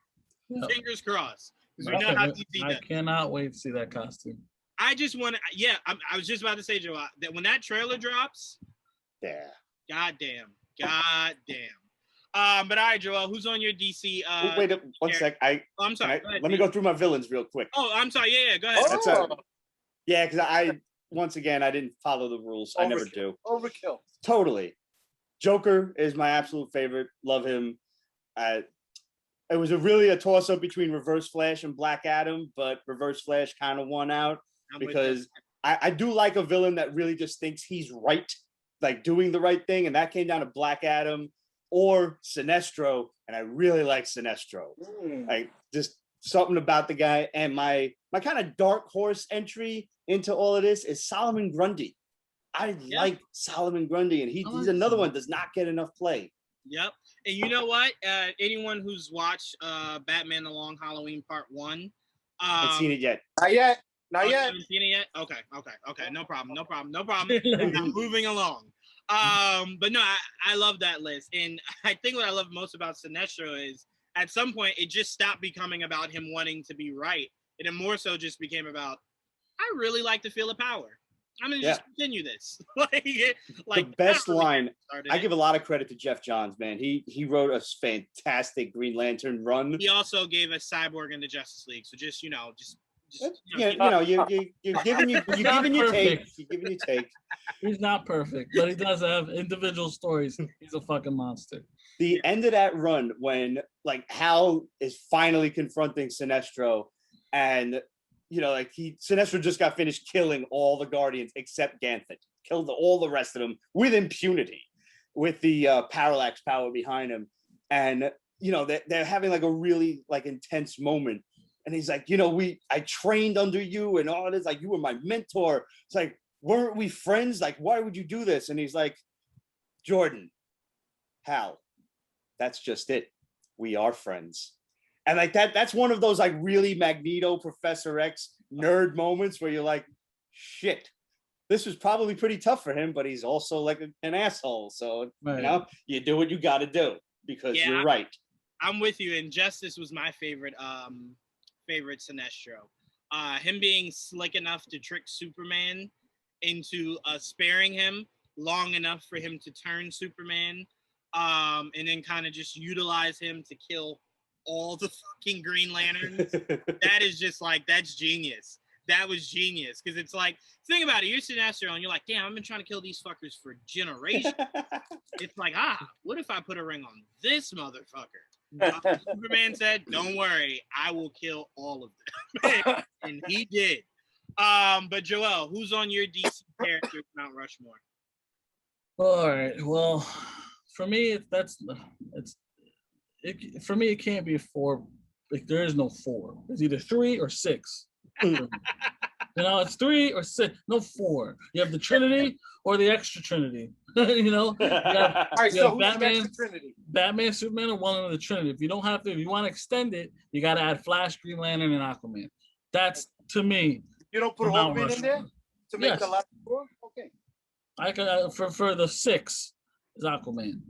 Yep. Fingers crossed. Because we know how DC I does. cannot wait to see that costume. I just want to, I was just about to say, Joe, that when that trailer drops, Yeah. goddamn. But all right, Joel, who's on your DC? Wait one sec. I'm sorry. Let me go through my villains real quick. Oh, I'm sorry. Yeah, go ahead. Oh, Yeah, because once again, I didn't follow the rules. I never do. Overkill. Totally. Joker is my absolute favorite. Love him. It was really a toss-up between Reverse Flash and Black Adam, but Reverse Flash kind of won out because I do like a villain that really just thinks he's right, like doing the right thing, and that came down to Black Adam or Sinestro, and I really like Sinestro. Like just something about the guy. And my kind of dark horse entry into all of this is Solomon Grundy. I like Solomon Grundy, and he's another one that does not get enough play. Yep. And you know what? Anyone who's watched Batman: The Long Halloween Part 1, Haven't seen it yet. Not yet. You haven't seen it yet? Okay. No problem. I'm moving along. But no, I love that list. And I think what I love most about Sinestro is at some point it just stopped becoming about him wanting to be right. And it more so just became about, I really like the feel of power. I'm gonna just continue this. like the best line. I give a lot of credit to Jeff Johns, man. He wrote a fantastic Green Lantern run. He also gave us Cyborg in the Justice League. So just you're giving your take. You're giving your take. He's not perfect, but he does have individual stories. He's a fucking monster. The end of that run when like Hal is finally confronting Sinestro, and Sinestro just got finished killing all the Guardians except Ganthet. Killed all the rest of them with impunity, with the parallax power behind him. And they're having like a really like intense moment. And he's like, I trained under you and all this. Like, you were my mentor. It's like, weren't we friends? Like, why would you do this? And he's like, Jordan, Hal, that's just it. We are friends. And like that's one of those like really Magneto, Professor X nerd moments where you're like, shit, this was probably pretty tough for him, but he's also like an asshole. So, you do what you got to do because you're right. I'm with you. And Justice was my favorite Sinestro. Him being slick enough to trick Superman into sparing him long enough for him to turn Superman, and then kind of just utilize him to kill all the fucking Green Lanterns. That is just like, that's genius. That was genius. Because it's like, think about it, you're Sinestro and you're like, damn, I've been trying to kill these fuckers for generations. It's like, what if I put a ring on this motherfucker? Superman said, don't worry, I will kill all of them. And he did. But Joel, who's on your DC characters Mount Rushmore? All right. Well, for me, for me, it can't be a 4. Like, there is no 4. It's either 3 or 6. It's 3 or 6, no 4. You have the Trinity or the extra Trinity. All right, so who's the extra Trinity? Batman, Superman, or one of the Trinity. If you want to extend it, you got to add Flash, Green Lantern, and Aquaman. That's, to me. You don't put Hawkman in there to make the last 4? Okay. I can for the 6 is Aquaman.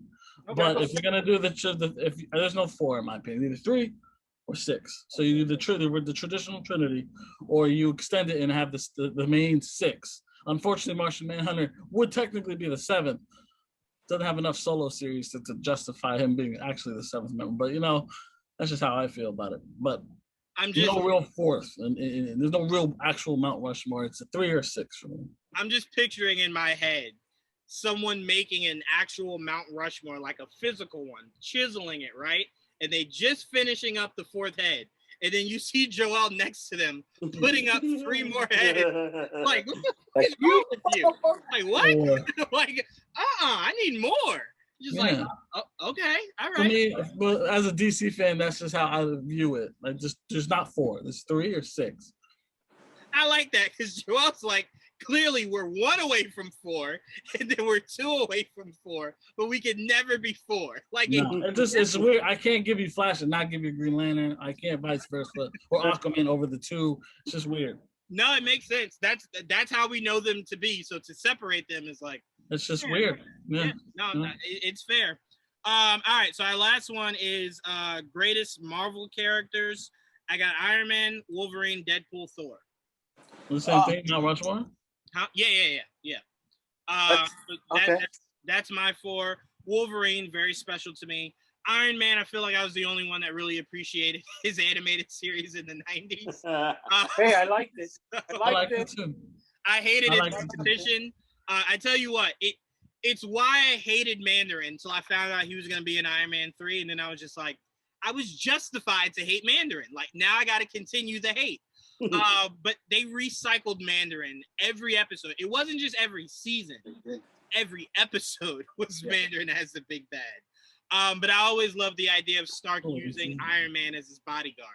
Okay. But if you're gonna do if there's no 4 in my opinion, either 3 or 6. So you do the traditional Trinity, or you extend it and have the main 6. Unfortunately, Martian Manhunter would technically be the 7th. Doesn't have enough solo series to justify him being actually the 7th member. But that's just how I feel about it. But there's no real 4th, and there's no real actual Mount Rushmore. It's a 3 or 6 for me. I'm just picturing in my head someone making an actual Mount Rushmore, like a physical one, chiseling it, right? And they just finishing up the 4th head. And then you see Joel next to them putting up 3 more heads. Like, what the fuck is wrong with you? Like, what? Like, I need more. Just like, okay, all right. For me, but as a DC fan, that's just how I view it. Like, there's not 4. There's 3 or 6. I like that because Joel's like, clearly we're 1 away from 4, and then we're 2 away from 4, but we could never be 4. Like, it's weird. I can't give you Flash and not give you Green Lantern. I can't vice versa, or Aquaman over the 2. It's just weird. No, it makes sense. That's how we know them to be. So to separate them is like, It's just weird. Yeah. No, it's fair. All right, so our last one is greatest Marvel characters. I got Iron Man, Wolverine, Deadpool, Thor. The same thing, Mount Rushmore? Yeah. Okay. That's my 4. Wolverine, very special to me. Iron Man, I feel like I was the only one that really appreciated his animated series in the 90s. Hey, I liked it. I liked it. Too. I hated its repetition. I tell you what, it's why I hated Mandarin until I found out he was going to be in Iron Man 3. And then I was just like, I was justified to hate Mandarin. Like, now I got to continue the hate. But they recycled Mandarin every episode. It wasn't just every season. Every episode was Mandarin as the big bad. But I always loved the idea of Stark using Iron Man as his bodyguard.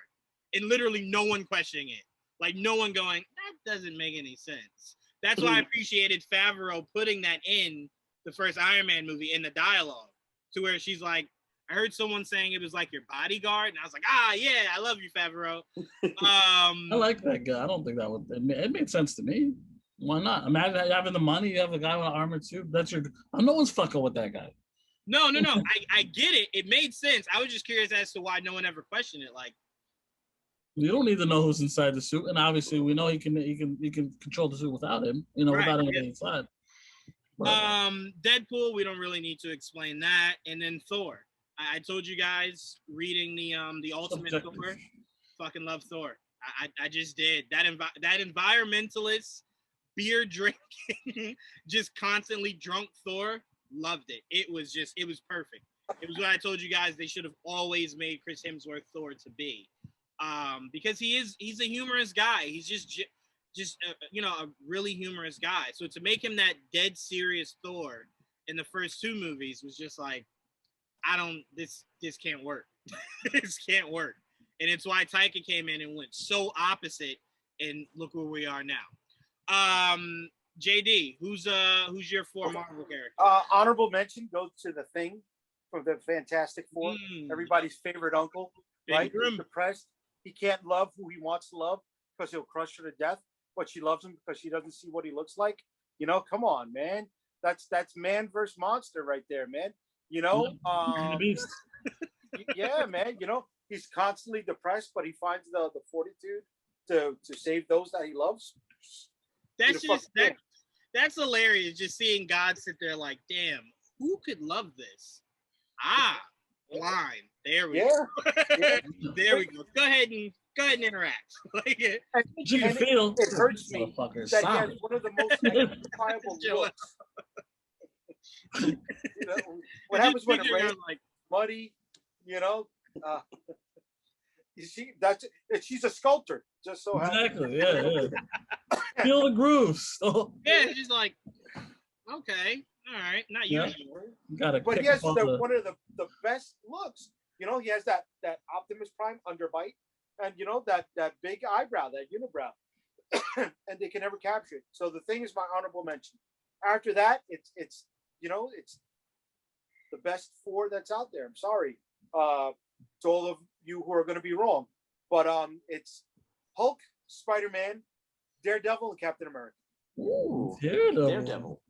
And literally no one questioning it. Like, no one going, that doesn't make any sense. That's why I appreciated Favreau putting that in the first Iron Man movie in the dialogue, to where she's like, I heard someone saying it was like your bodyguard, and I was like, yeah, I love you, Favreau. I like that guy. I don't think that would. It made sense to me. Why not? Imagine having the money, you have a guy with an armored suit. That's your. No one's fucking with that guy. No. I get it. It made sense. I was just curious as to why no one ever questioned it. Like, you don't need to know who's inside the suit, and obviously we know he can control the suit without him. Without anybody inside. But, Deadpool, we don't really need to explain that. And then Thor. I told you guys reading the Ultimate Thor, fucking love Thor. I just did. That environmentalist, beer drinking, just constantly drunk Thor, loved it. It was perfect. It was what I told you guys they should have always made Chris Hemsworth Thor to be. Because he's a humorous guy. He's just a really humorous guy. So to make him that dead serious Thor in the first 2 movies was just like, this can't work. This can't work. And it's why Taika came in and went so opposite, and look where we are now. Jaydee, who's your 4 Marvel characters? Honorable mention goes to the Thing from the Fantastic Four. Everybody's favorite uncle, right? He's depressed. He can't love who he wants to love because he'll crush her to death, but she loves him because she doesn't see what he looks like. Come on, man. That's man versus monster right there, man. Yeah, man. He's constantly depressed, but he finds the fortitude to save those that he loves. That's hilarious. Just seeing God sit there like, damn, who could love this? Blind. There we go. There we go. Go ahead and interact. It hurts me that he has one of the most identifiable looks. What happens when it rains? Like muddy, you see, she's a sculptor. Just so exactly, yeah. Feel the grooves. Yeah, she's like, okay, all right, not you anymore. But he has one of the best looks. He has that Optimus Prime underbite, and that big eyebrow, that unibrow, and they can never capture it. So the Thing is my honorable mention. After that, it's the best 4 that's out there. I'm sorry to all of you who are going to be wrong, but it's Hulk, Spider-Man, Daredevil, and Captain America. Ooh, Daredevil.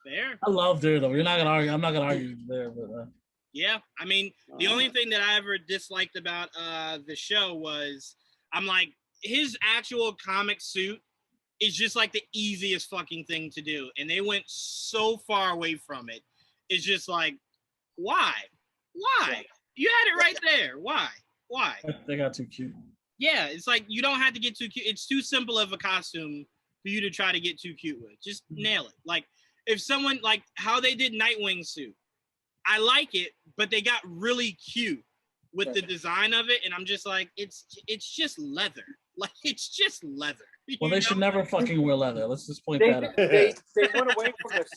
Fair. I love Daredevil. You're not gonna argue. I'm not gonna argue there, but yeah. I mean, the only thing that I ever disliked about the show was I'm like, his actual comic suit is just like the easiest fucking thing to do, and they went so far away from it. It's just like, why? You had it right there. Why? They got too cute. Yeah, it's like you don't have to get too cute. It's too simple of a costume for you to try to get too cute with. Just nail it. Like, if someone, like how they did Nightwing's suit, I like it, but they got really cute with the design of it, and I'm just like, it's just leather. Like, it's just leather. Well, they should never fucking wear leather. Let's just point that out. They went away from this.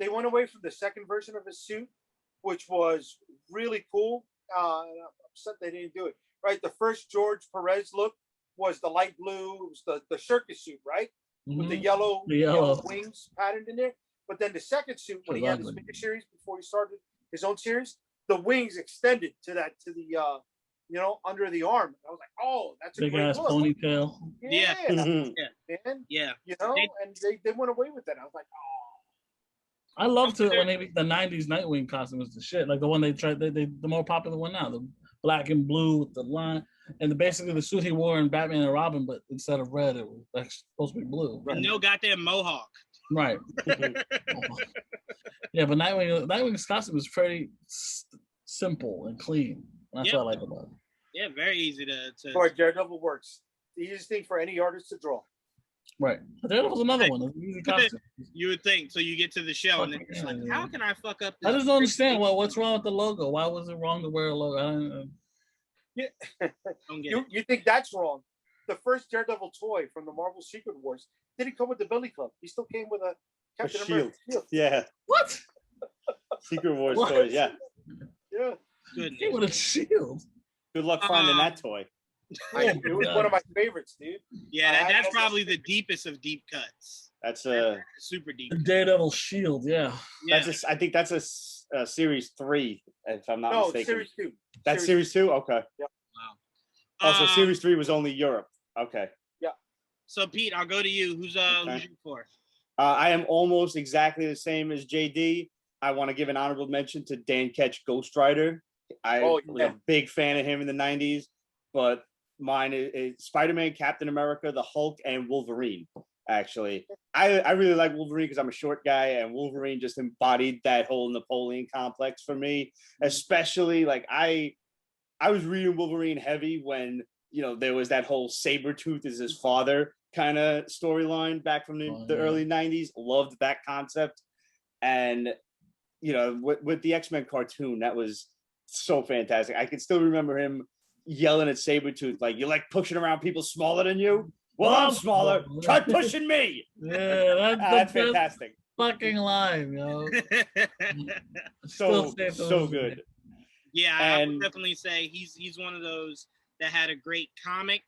They went away from the second version of his suit, which was really cool. I'm upset they didn't do it. Right, the first George Perez look was the light blue. It was the circus suit, right, with the yellow wings patterned in there. But then the second suit, when he had his mini series before he started his own series, the wings extended to the under the arm. I was like, oh, that's a big great ass look. Ponytail. Yeah. Man. Yeah. And they went away with that. I was like, oh. I loved it when the '90s Nightwing costume was the shit. Like the one they tried, the more popular one now, the black and blue with the line, and basically the suit he wore in Batman and Robin, but instead of red, it was like supposed to be blue. And no goddamn mohawk. Right. Yeah, but Nightwing's costume is pretty simple and clean. That's what I like about it. Yeah, very easy to. Or Daredevil works. The easiest thing for any artist to draw. Right. But there was another one. Easy costume. You would think. So you get to the show and then it's like, how can I fuck up this? I just don't understand what's wrong with the logo. Why was it wrong to wear a logo? I don't. Yeah. You think that's wrong? The first Daredevil toy from the Marvel Secret Wars didn't come with the Billy Club. He still came with a Captain America shield. Yeah. What? Secret Wars toys. Yeah. Yeah. Good. With a shield. Good luck finding that toy. It was one of my favorites, dude. Yeah, that's probably the deepest of deep cuts. That's super deep. The Daredevil shield. Yeah. I think that's a series 3, if I'm not mistaken. Series 2. That's series 2. Okay. Yeah. Wow. So series 3 was only Europe. Okay. Yeah. So Pete, I'll go to you. Who's you for? I am almost exactly the same as Jaydee. I want to give an honorable mention to Dan Ketch, Ghost Rider. I was a big fan of him in the 90s, but mine is Spider-Man, Captain America, the Hulk, and Wolverine. Actually, I really like Wolverine because I'm a short guy, and Wolverine just embodied that whole Napoleon complex for me. Especially like I was reading Wolverine heavy when there was that whole Sabretooth is his father kind of storyline back from the early 90s. Loved that concept, and with the X-Men cartoon, that was so fantastic. I can still remember him yelling at Sabretooth, like, you like pushing around people smaller than you? Well, I'm smaller. Try pushing me. Yeah, that's fantastic. Fucking line, yo. so good. Yeah, I would definitely say he's one of those that had a great comic,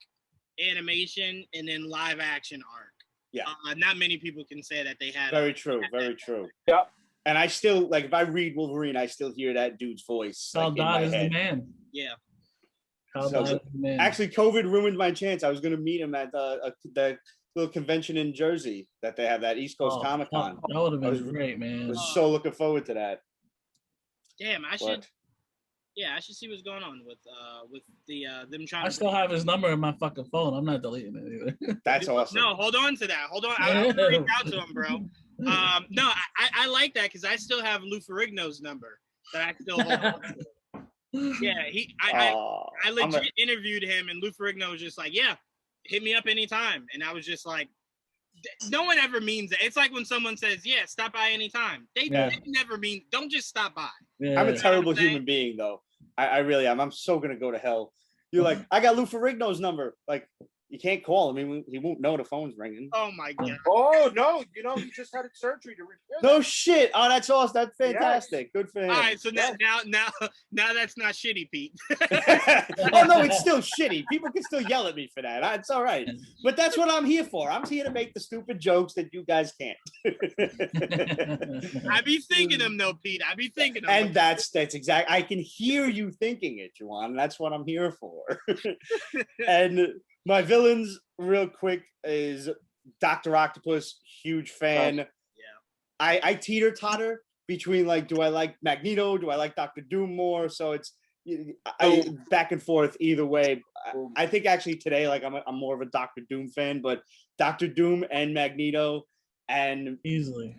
animation, and then live action arc. Yeah. Not many people can say that they had. Very true. Very true. Yeah. And I still, like, if I read Wolverine, I still hear that dude's voice. Sal Dot is the man. Yeah. Actually, COVID ruined my chance. I was going to meet him at the little convention in Jersey that they have, that East Coast Comic Con. That would have been great, man. I was so looking forward to that. Damn, I should. Yeah, I should see what's going on with the them trying. I still have his number in my fucking phone. I'm not deleting it either. That's awesome. No, hold on to that. Hold on. I'll reach out to him, bro. No, I like that because I still have Lou Ferrigno's number that I still hold on to. Yeah, I legit interviewed him, and Lou Ferrigno was just like, yeah, hit me up anytime. And I was just like, no one ever means that. It's like when someone says, yeah, stop by anytime. They never mean, don't just stop by. Yeah. I'm a terrible human being, though. I really am. I'm so going to go to hell. You're like, I got Lou Ferrigno's number. Like, you can't call him. I mean, he won't know the phone's ringing. Oh, my God. Oh, no. He just had surgery to repair that. No shit. Oh, that's awesome. That's fantastic. Yes. Good for him. All right, so now that's not shitty, Pete. Oh, no, it's still shitty. People can still yell at me for that. It's all right. But that's what I'm here for. I'm here to make the stupid jokes that you guys can't. I be thinking them, though, Pete. I be thinking them. And that's exact. I can hear you thinking it, Juwaan. That's what I'm here for. And my villains, real quick, is Dr. Octopus. Huge fan. I teeter-totter between, like, do I like Magneto? Do I like Dr. Doom more? So it's back and forth either way. I think actually today, like, I'm more of a Dr. Doom fan, but Dr. Doom and Magneto, and easily.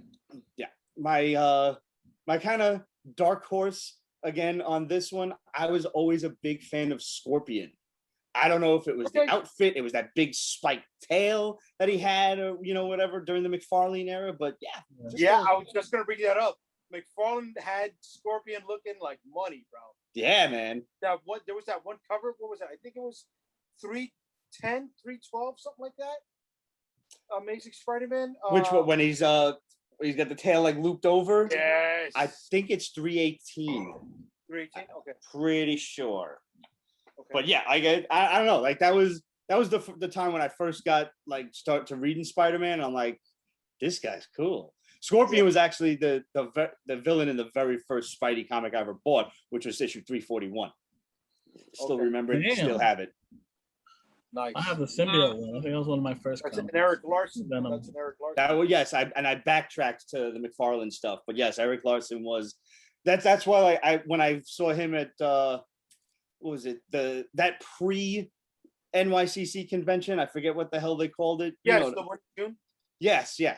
Yeah. My kind of dark horse again on this one, I was always a big fan of Scorpion. I don't know if it was the outfit, it was that big spiked tail that he had, or whatever during the McFarlane era. But I was just gonna bring that up. McFarlane had Scorpion looking like money, bro. Yeah, man. There was that one cover. What was that? I think it was 310, 312, something like that. Amazing Spider-Man. Which one? When he's got the tail like looped over? Yes. I think it's 318. 318. Okay. Pretty sure. But yeah, I don't know. Like that was the time when I first got start to reading Spider-Man. And I'm like, this guy's cool. Scorpion was actually the villain in the very first Spidey comic I ever bought, which was issue 341. Still remember it. Still have it. Nice. I have the symbiote one. I think that was one of my first. That's an comics. Eric Larson. Venom. That's an Eric Larson. That was, yes, I backtracked to the McFarlane stuff, but yes, Eric Larson was. That's why I when I saw him at what was it, that pre NYCC convention, I forget what the hell they called it. Yeah, You know, it's the one June. yes, yeah.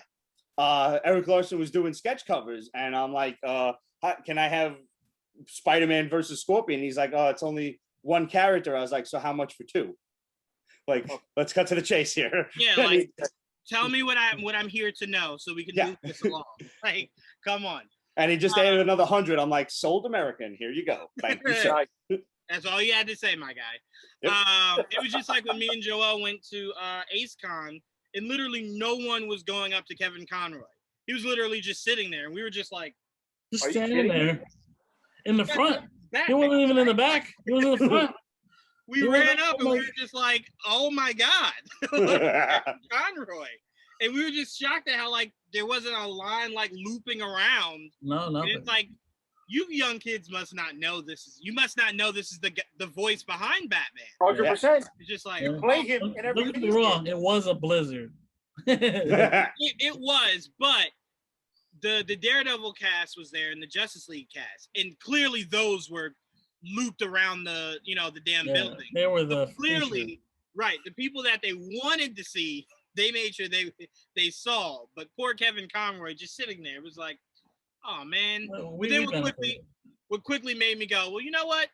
Eric Larson was doing sketch covers, and I'm like, can I have Spider-Man versus Scorpion? He's like, oh, it's only one character. I was like, so how much for two? Like, let's cut to the chase here. Yeah, like tell me what I'm here to know so we can move this along. Like, come on. And he just added another 100. I'm like, sold American. Here you go. Thank you, sir. That's all you had to say, my guy. Yep. It was just like when me and Joel went to AceCon, and literally no one was going up to Kevin Conroy. He was literally just sitting there, and we were just like, just standing there in the front. Back. He wasn't even in the back. He was in the front. We ran up and we were just like, oh my God, Conroy. And we were just shocked at how like there wasn't a line like looping around. No. And it's like, you young kids must not know this is the voice behind Batman. 100%. It's just like, you play him in every. Don't get me wrong, it was a blizzard. it was, but the Daredevil cast was there and the Justice League cast, and clearly those were looped around the damn building. They were the clearly right. The people that they wanted to see, they made sure they saw. But poor Kevin Conroy just sitting there was like, oh man. But then what quickly made me go, well, you know what?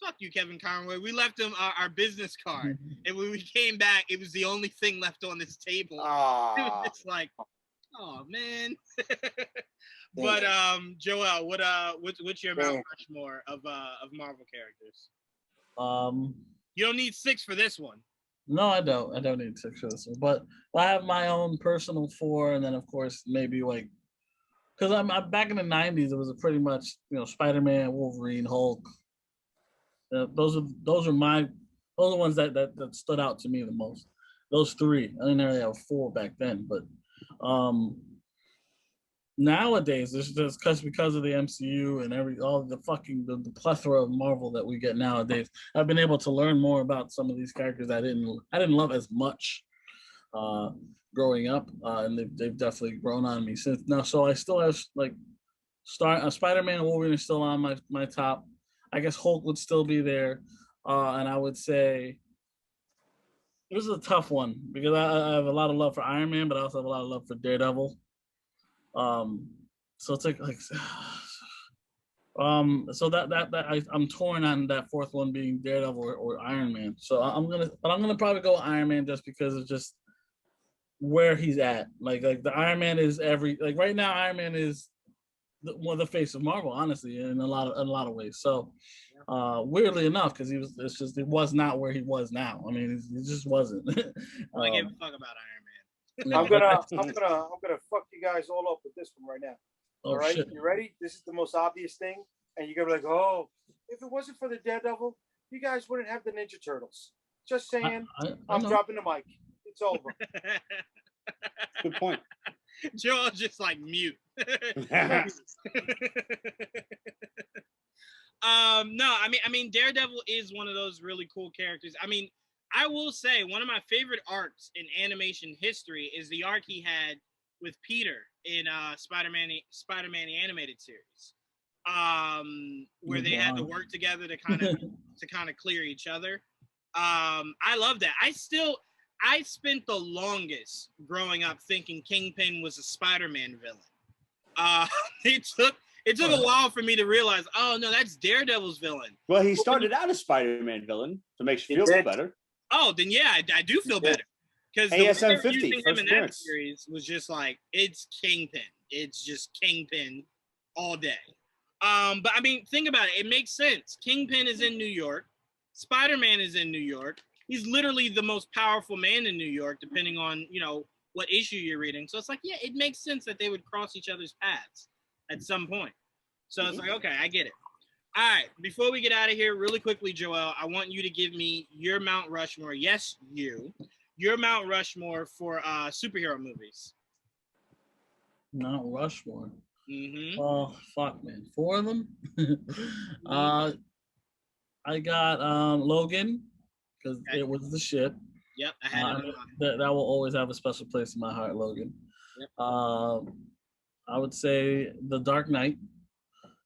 Fuck you, Kevin Conroy. We left him our business card, and when we came back, it was the only thing left on this table. It was just like, oh man. But Joel, what's your Mount Rushmore of Marvel characters? You don't need 6 for this one. No, I don't. I don't need 6 for this one. But I have my own personal 4, and then of course maybe like, because I'm back in the '90s. It was a pretty much Spider-Man, Wolverine, Hulk. Those are the ones that stood out to me the most. Those 3. I didn't really have 4 back then, but nowadays it's just because of the MCU and the plethora of Marvel that we get nowadays. I've been able to learn more about some of these characters I didn't love as much growing up, and they've definitely grown on me since now. So I still have like Spider-Man and Wolverine is still on my top. I guess Hulk would still be there, and I would say this is a tough one because I have a lot of love for Iron Man, but I also have a lot of love for Daredevil. So it's like so that I'm torn on that 4th one being Daredevil or Iron Man. So I'm gonna probably go Iron Man just because it's just where he's at. Like the Iron Man is right now Iron Man is one of the face of Marvel, honestly, in a lot of ways. So weirdly enough, because he was not where he was now. I mean, he just wasn't. I give a fuck about Iron Man. I'm gonna fuck you guys all up with this one right now. All right, shit. You ready? This is the most obvious thing, and you're gonna be like, oh, if it wasn't for the Daredevil, you guys wouldn't have the Ninja Turtles. Just saying. I'm dropping the mic. It's over. Good point. Joel's just like mute. No, I mean, Daredevil is one of those really cool characters. I mean, I will say one of my favorite arcs in animation history is the arc he had with Peter in Spider-Man the animated series, where they had to work together to kind of clear each other. I love that. I spent the longest growing up thinking Kingpin was a Spider-Man villain. It took a while for me to realize, oh no, that's Daredevil's villain. Well, he started out as Spider-Man villain to make you feel better. Oh, then yeah, I do feel better. Because the way they're using him in that series was just like, it's Kingpin. It's just Kingpin all day. But I mean, think about it. It makes sense. Kingpin is in New York. Spider-Man is in New York. He's literally the most powerful man in New York, depending on, what issue you're reading. So it's like, yeah, it makes sense that they would cross each other's paths at some point. So it's like, okay, I get it. All right, before we get out of here, really quickly, Joel, I want you to give me your Mount Rushmore. Yes, your Mount Rushmore for superhero movies. Mount Rushmore. Mm-hmm. Oh, fuck, man. 4 of them? I got Logan, because it was the shit. Yep, I had it on mine. That will always have a special place in my heart, Logan. Yep. I would say The Dark Knight,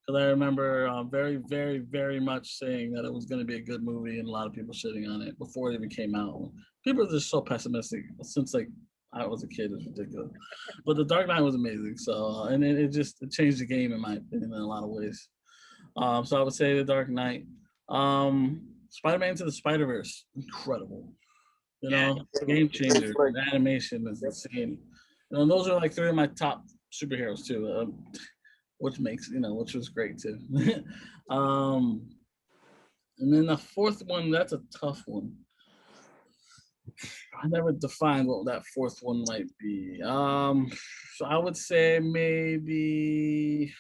because I remember very, very, very much saying that it was going to be a good movie, and a lot of people shitting on it before it even came out. People are just so pessimistic since like I was a kid. It's ridiculous. But The Dark Knight was amazing. So and it changed the game in my opinion in a lot of ways. So I would say The Dark Knight. Spider-Man Into the Spider-Verse, incredible. You know, game changer. The animation is insane. And those are like three of my top superheroes too, which was great too. And then the fourth one, that's a tough one. I never defined what that fourth one might be. So I would say maybe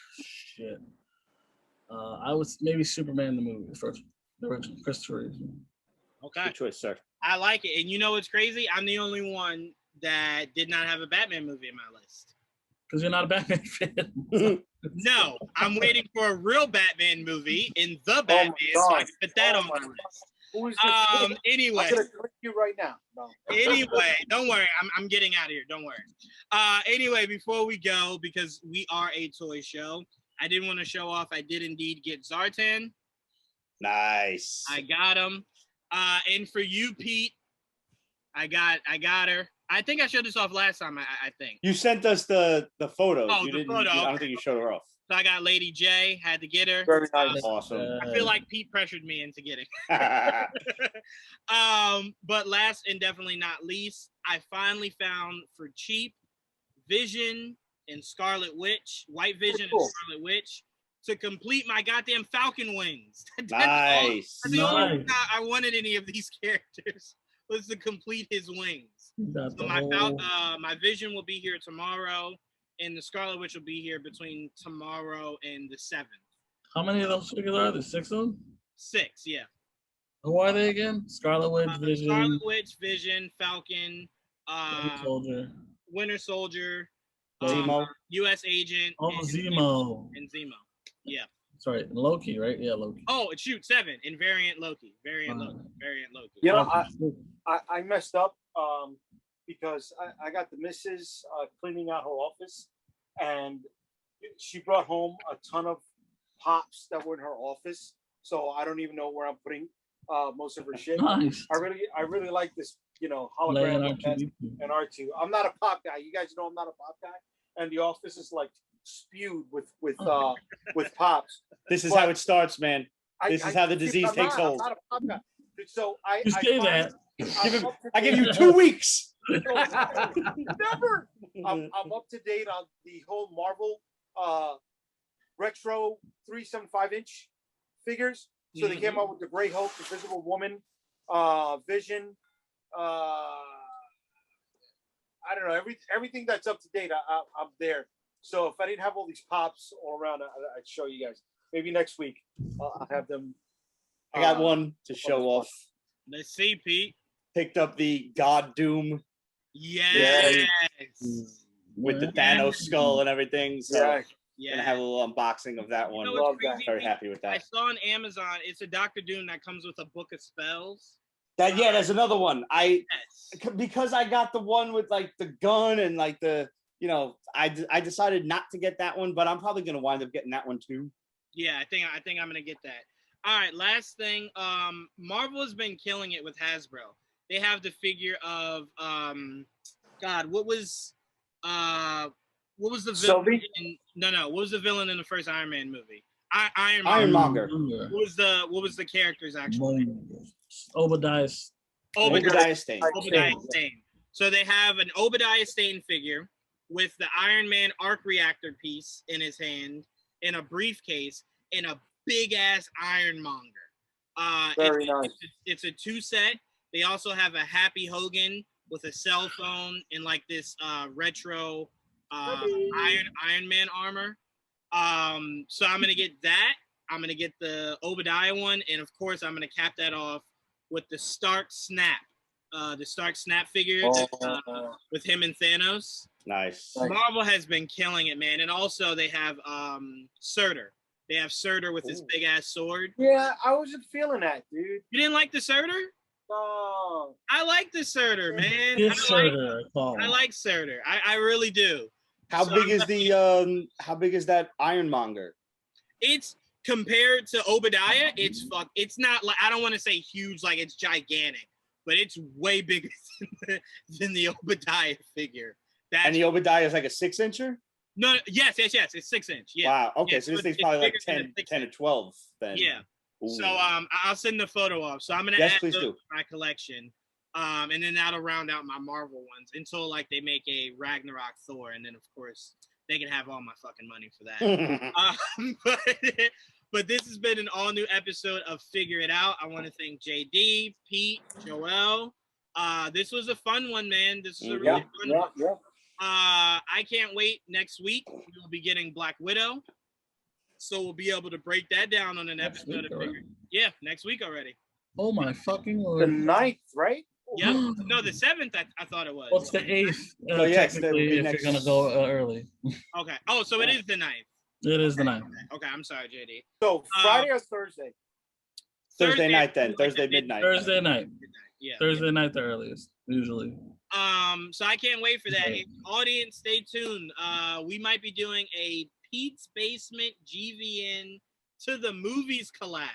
I would maybe Superman the movie, the first, the original, Christopher Reeve. Okay. Good choice, sir. I like it. And you know what's crazy? I'm the only one that did not have a Batman movie in my list. Because you're not a Batman fan. No, I'm waiting for a real Batman movie in the Batman, so I can put that on my list. Who is this? Anyway. I'm gonna click you right now. No. Anyway, don't worry. I'm getting out of here. Don't worry. Anyway, before we go, because we are a toy show, I didn't want to show off. I did indeed get Zartan. Nice. I got him. And for you, Pete, I got her. I think I showed this off last time. I think You sent us the photos. Oh, You the didn't. photo, I don't okay. think you showed her off. so. I got Lady J. Had to get her. Very nice. Awesome. I feel like Pete pressured me into getting. But last and definitely not least, I finally found for cheap Vision and Scarlet Witch, White Vision and Scarlet Witch, to complete my goddamn Falcon wings. Nice. That's the only reason I wanted any of these characters was to complete his wings. So my Vision will be here tomorrow, and the Scarlet Witch will be here between tomorrow and the 7th. How many of those figures are there? 6 of them? 6, yeah. Who are they again? Scarlet Witch, Vision, Scarlet Witch, Vision, Falcon, Winter Soldier, Zemo. U.S. Agent, Zemo. and Zemo. Yeah. Sorry, Loki, right? Yeah, Loki. Oh, shoot, 7 in Variant Loki. Variant Loki. You know, I messed up because I got the missus cleaning out her office, and she brought home a ton of pops that were in her office. So I don't even know where I'm putting most of her shit. Nice. I really like this, hologram and R2. I'm not a pop guy. You guys know I'm not a pop guy, and the office is like spewed with pops. This is how it starts, man. This is how the disease takes hold. I'm not a pop guy. So I give you 2 weeks. Never. I'm up to date on the whole Marvel retro 375-inch figures. So they came out with the Grey Hulk, Invisible Woman, Vision. I don't know, everything that's up to date. I'm there. So if I didn't have all these pops all around, I'd show you guys. Maybe next week I'll have them. I got one to show off. Let's see, Pete. Picked up the God Doom. Yes. With the Thanos skull and everything. So yeah. Gonna have a little unboxing of that one. Love that. Very happy with that. I saw on Amazon, it's a Doctor Doom that comes with a book of spells. There's another one. Because I got the one with like the gun and like the, I decided not to get that one, but I'm probably gonna wind up getting that one too. Yeah, I think I'm gonna get that. All right, last thing. Marvel has been killing it with Hasbro. They have the figure of what was the villain? What was the villain in the first Iron Man movie? Ironmonger. What was the character's actual name? Obadiah Stane. Obadiah Stane. So they have an Obadiah Stane figure with the Iron Man arc reactor piece in his hand, in a briefcase, in a big ass Ironmonger. Very nice. It's a 2 set. They also have a Happy Hogan with a cell phone and like this retro Iron Man armor. So I'm gonna get that. I'm gonna get the Obadiah one, and of course I'm gonna cap that off with the Stark Snap figure with him and Thanos. Nice. Marvel has been killing it, man. And also they have Surtur. They have Surtur with his big ass sword. Yeah, I wasn't feeling that, dude. You didn't like the Surtur? Oh. I like the Surtur, man. It's I Surtur. like Surtur. I really do. How So big is how big is that Ironmonger? It's compared to Obadiah. It's not like, I don't want to say huge, like it's gigantic, but it's way bigger than the Obadiah figure. And the Obadiah is like a 6-incher? No, yes, it's 6-inch. Yeah. Wow. Okay, Yeah, so this it's thing's probably like bigger than 10 or 12 then. Yeah. Ooh. So I'll send the photo off. So I'm gonna Yes, add please those do. to my collection. And then that'll round out my Marvel ones until like they make a Ragnarok Thor, and then of course they can have all my fucking money for that. But this has been an all new episode of Figure It Out. I want to thank Jaydee, Pete, Joel. This was a fun one, man. This is a really fun one. Yeah. I can't wait. Next week we will be getting Black Widow, so we'll be able to break that down on an episode of Figure. Yeah, next week already. Oh my fucking The lord! 9th, right? Yep. No, the 7th. I thought it was. What's the 8th? So yes, that would technically, be if next- you're gonna go early, Okay. Oh, so it is the 9th. it is the 9th. Okay, I'm sorry, JD. So Friday or Thursday? Thursday night then. like Thursday at midnight. Thursday night. Yeah. Thursday night, the earliest usually. So I can't wait for that. Audience, stay tuned. We might be doing a Pete's Basement GVN to the movies collab.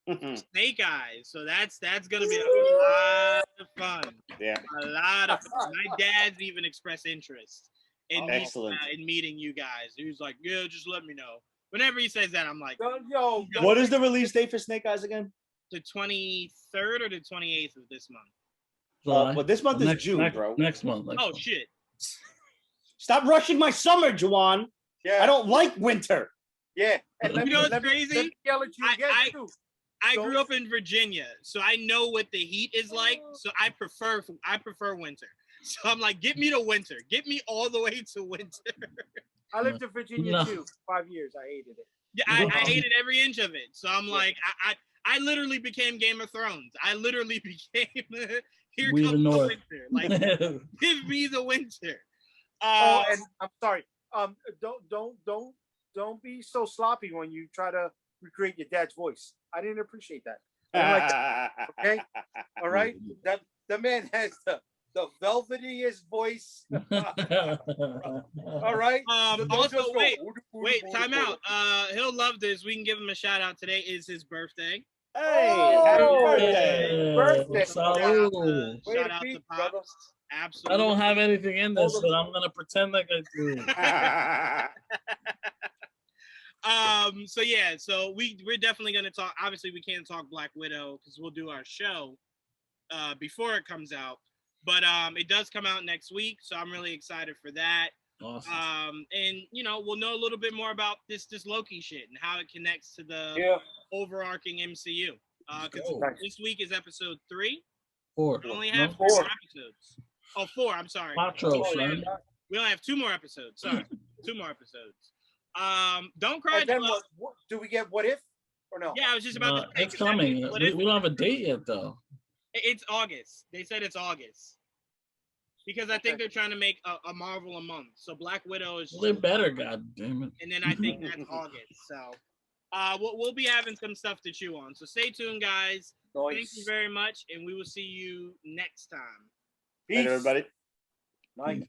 Snake Eyes. So that's gonna be a lot of fun. Yeah. A lot of fun. My dad's even expressed interest in Excellent. in meeting you guys. He was like, yeah, just let me know. Whenever he says that, I'm like, Yo, What is the release date for Snake Eyes again? the 23rd or the 28th of this month. July. But this month is June, bro. Next month. Oh shit. Stop rushing my summer, Juwaan. yeah, I don't like winter. Yeah. And You know what's let crazy? me yell at you again, too. I So- grew up in Virginia, so I know what the heat is like. So I prefer winter. So I'm like, get me to winter. Get me all the way to winter. I lived in Virginia, No. too. 5 years. I hated it. Yeah, I hated every inch of it. So I'm like, I literally became Game of Thrones. I literally became here We comes the the North. winter. Like, give me the winter. Oh, and I'm sorry. Don't be so sloppy when you try to recreate your dad's voice. I didn't appreciate that. I didn't like that. Okay, all right. That the man has the velvetiest voice. All right. So don't Also, just go, wait, time out. He'll love this. We can give him a shout out. Today is his birthday. Hey, happy Oh, birthday. Salud. Way Shout to out be, to brother. Pops. Absolutely. I don't have anything in this, but I'm gonna pretend like I do. So yeah, so we're definitely gonna talk. Obviously, we can't talk Black Widow because we'll do our show before it comes out. But it does come out next week, so I'm really excited for that. Awesome. And we'll know a little bit more about this Loki shit and how it connects to the overarching MCU. Because this week is episode 3. 4. We only have 4 episodes. Oh, 4. I'm sorry. Quattro, son. We only have 2 more episodes. Sorry, 2 more episodes. Don't cry. And then what, do we get What If or no? Yeah, I was just about to say. It's coming. We don't have a date yet, though. It's August. They said it's August. Because I think they're trying to make a Marvel a month. So Black Widow is. Well, they better, god damn it. And then I think that's August. So we'll be having some stuff to chew on. So stay tuned, guys. Nice. Thank you very much, and we will see you next time. Peace. Hey, everybody. Nice.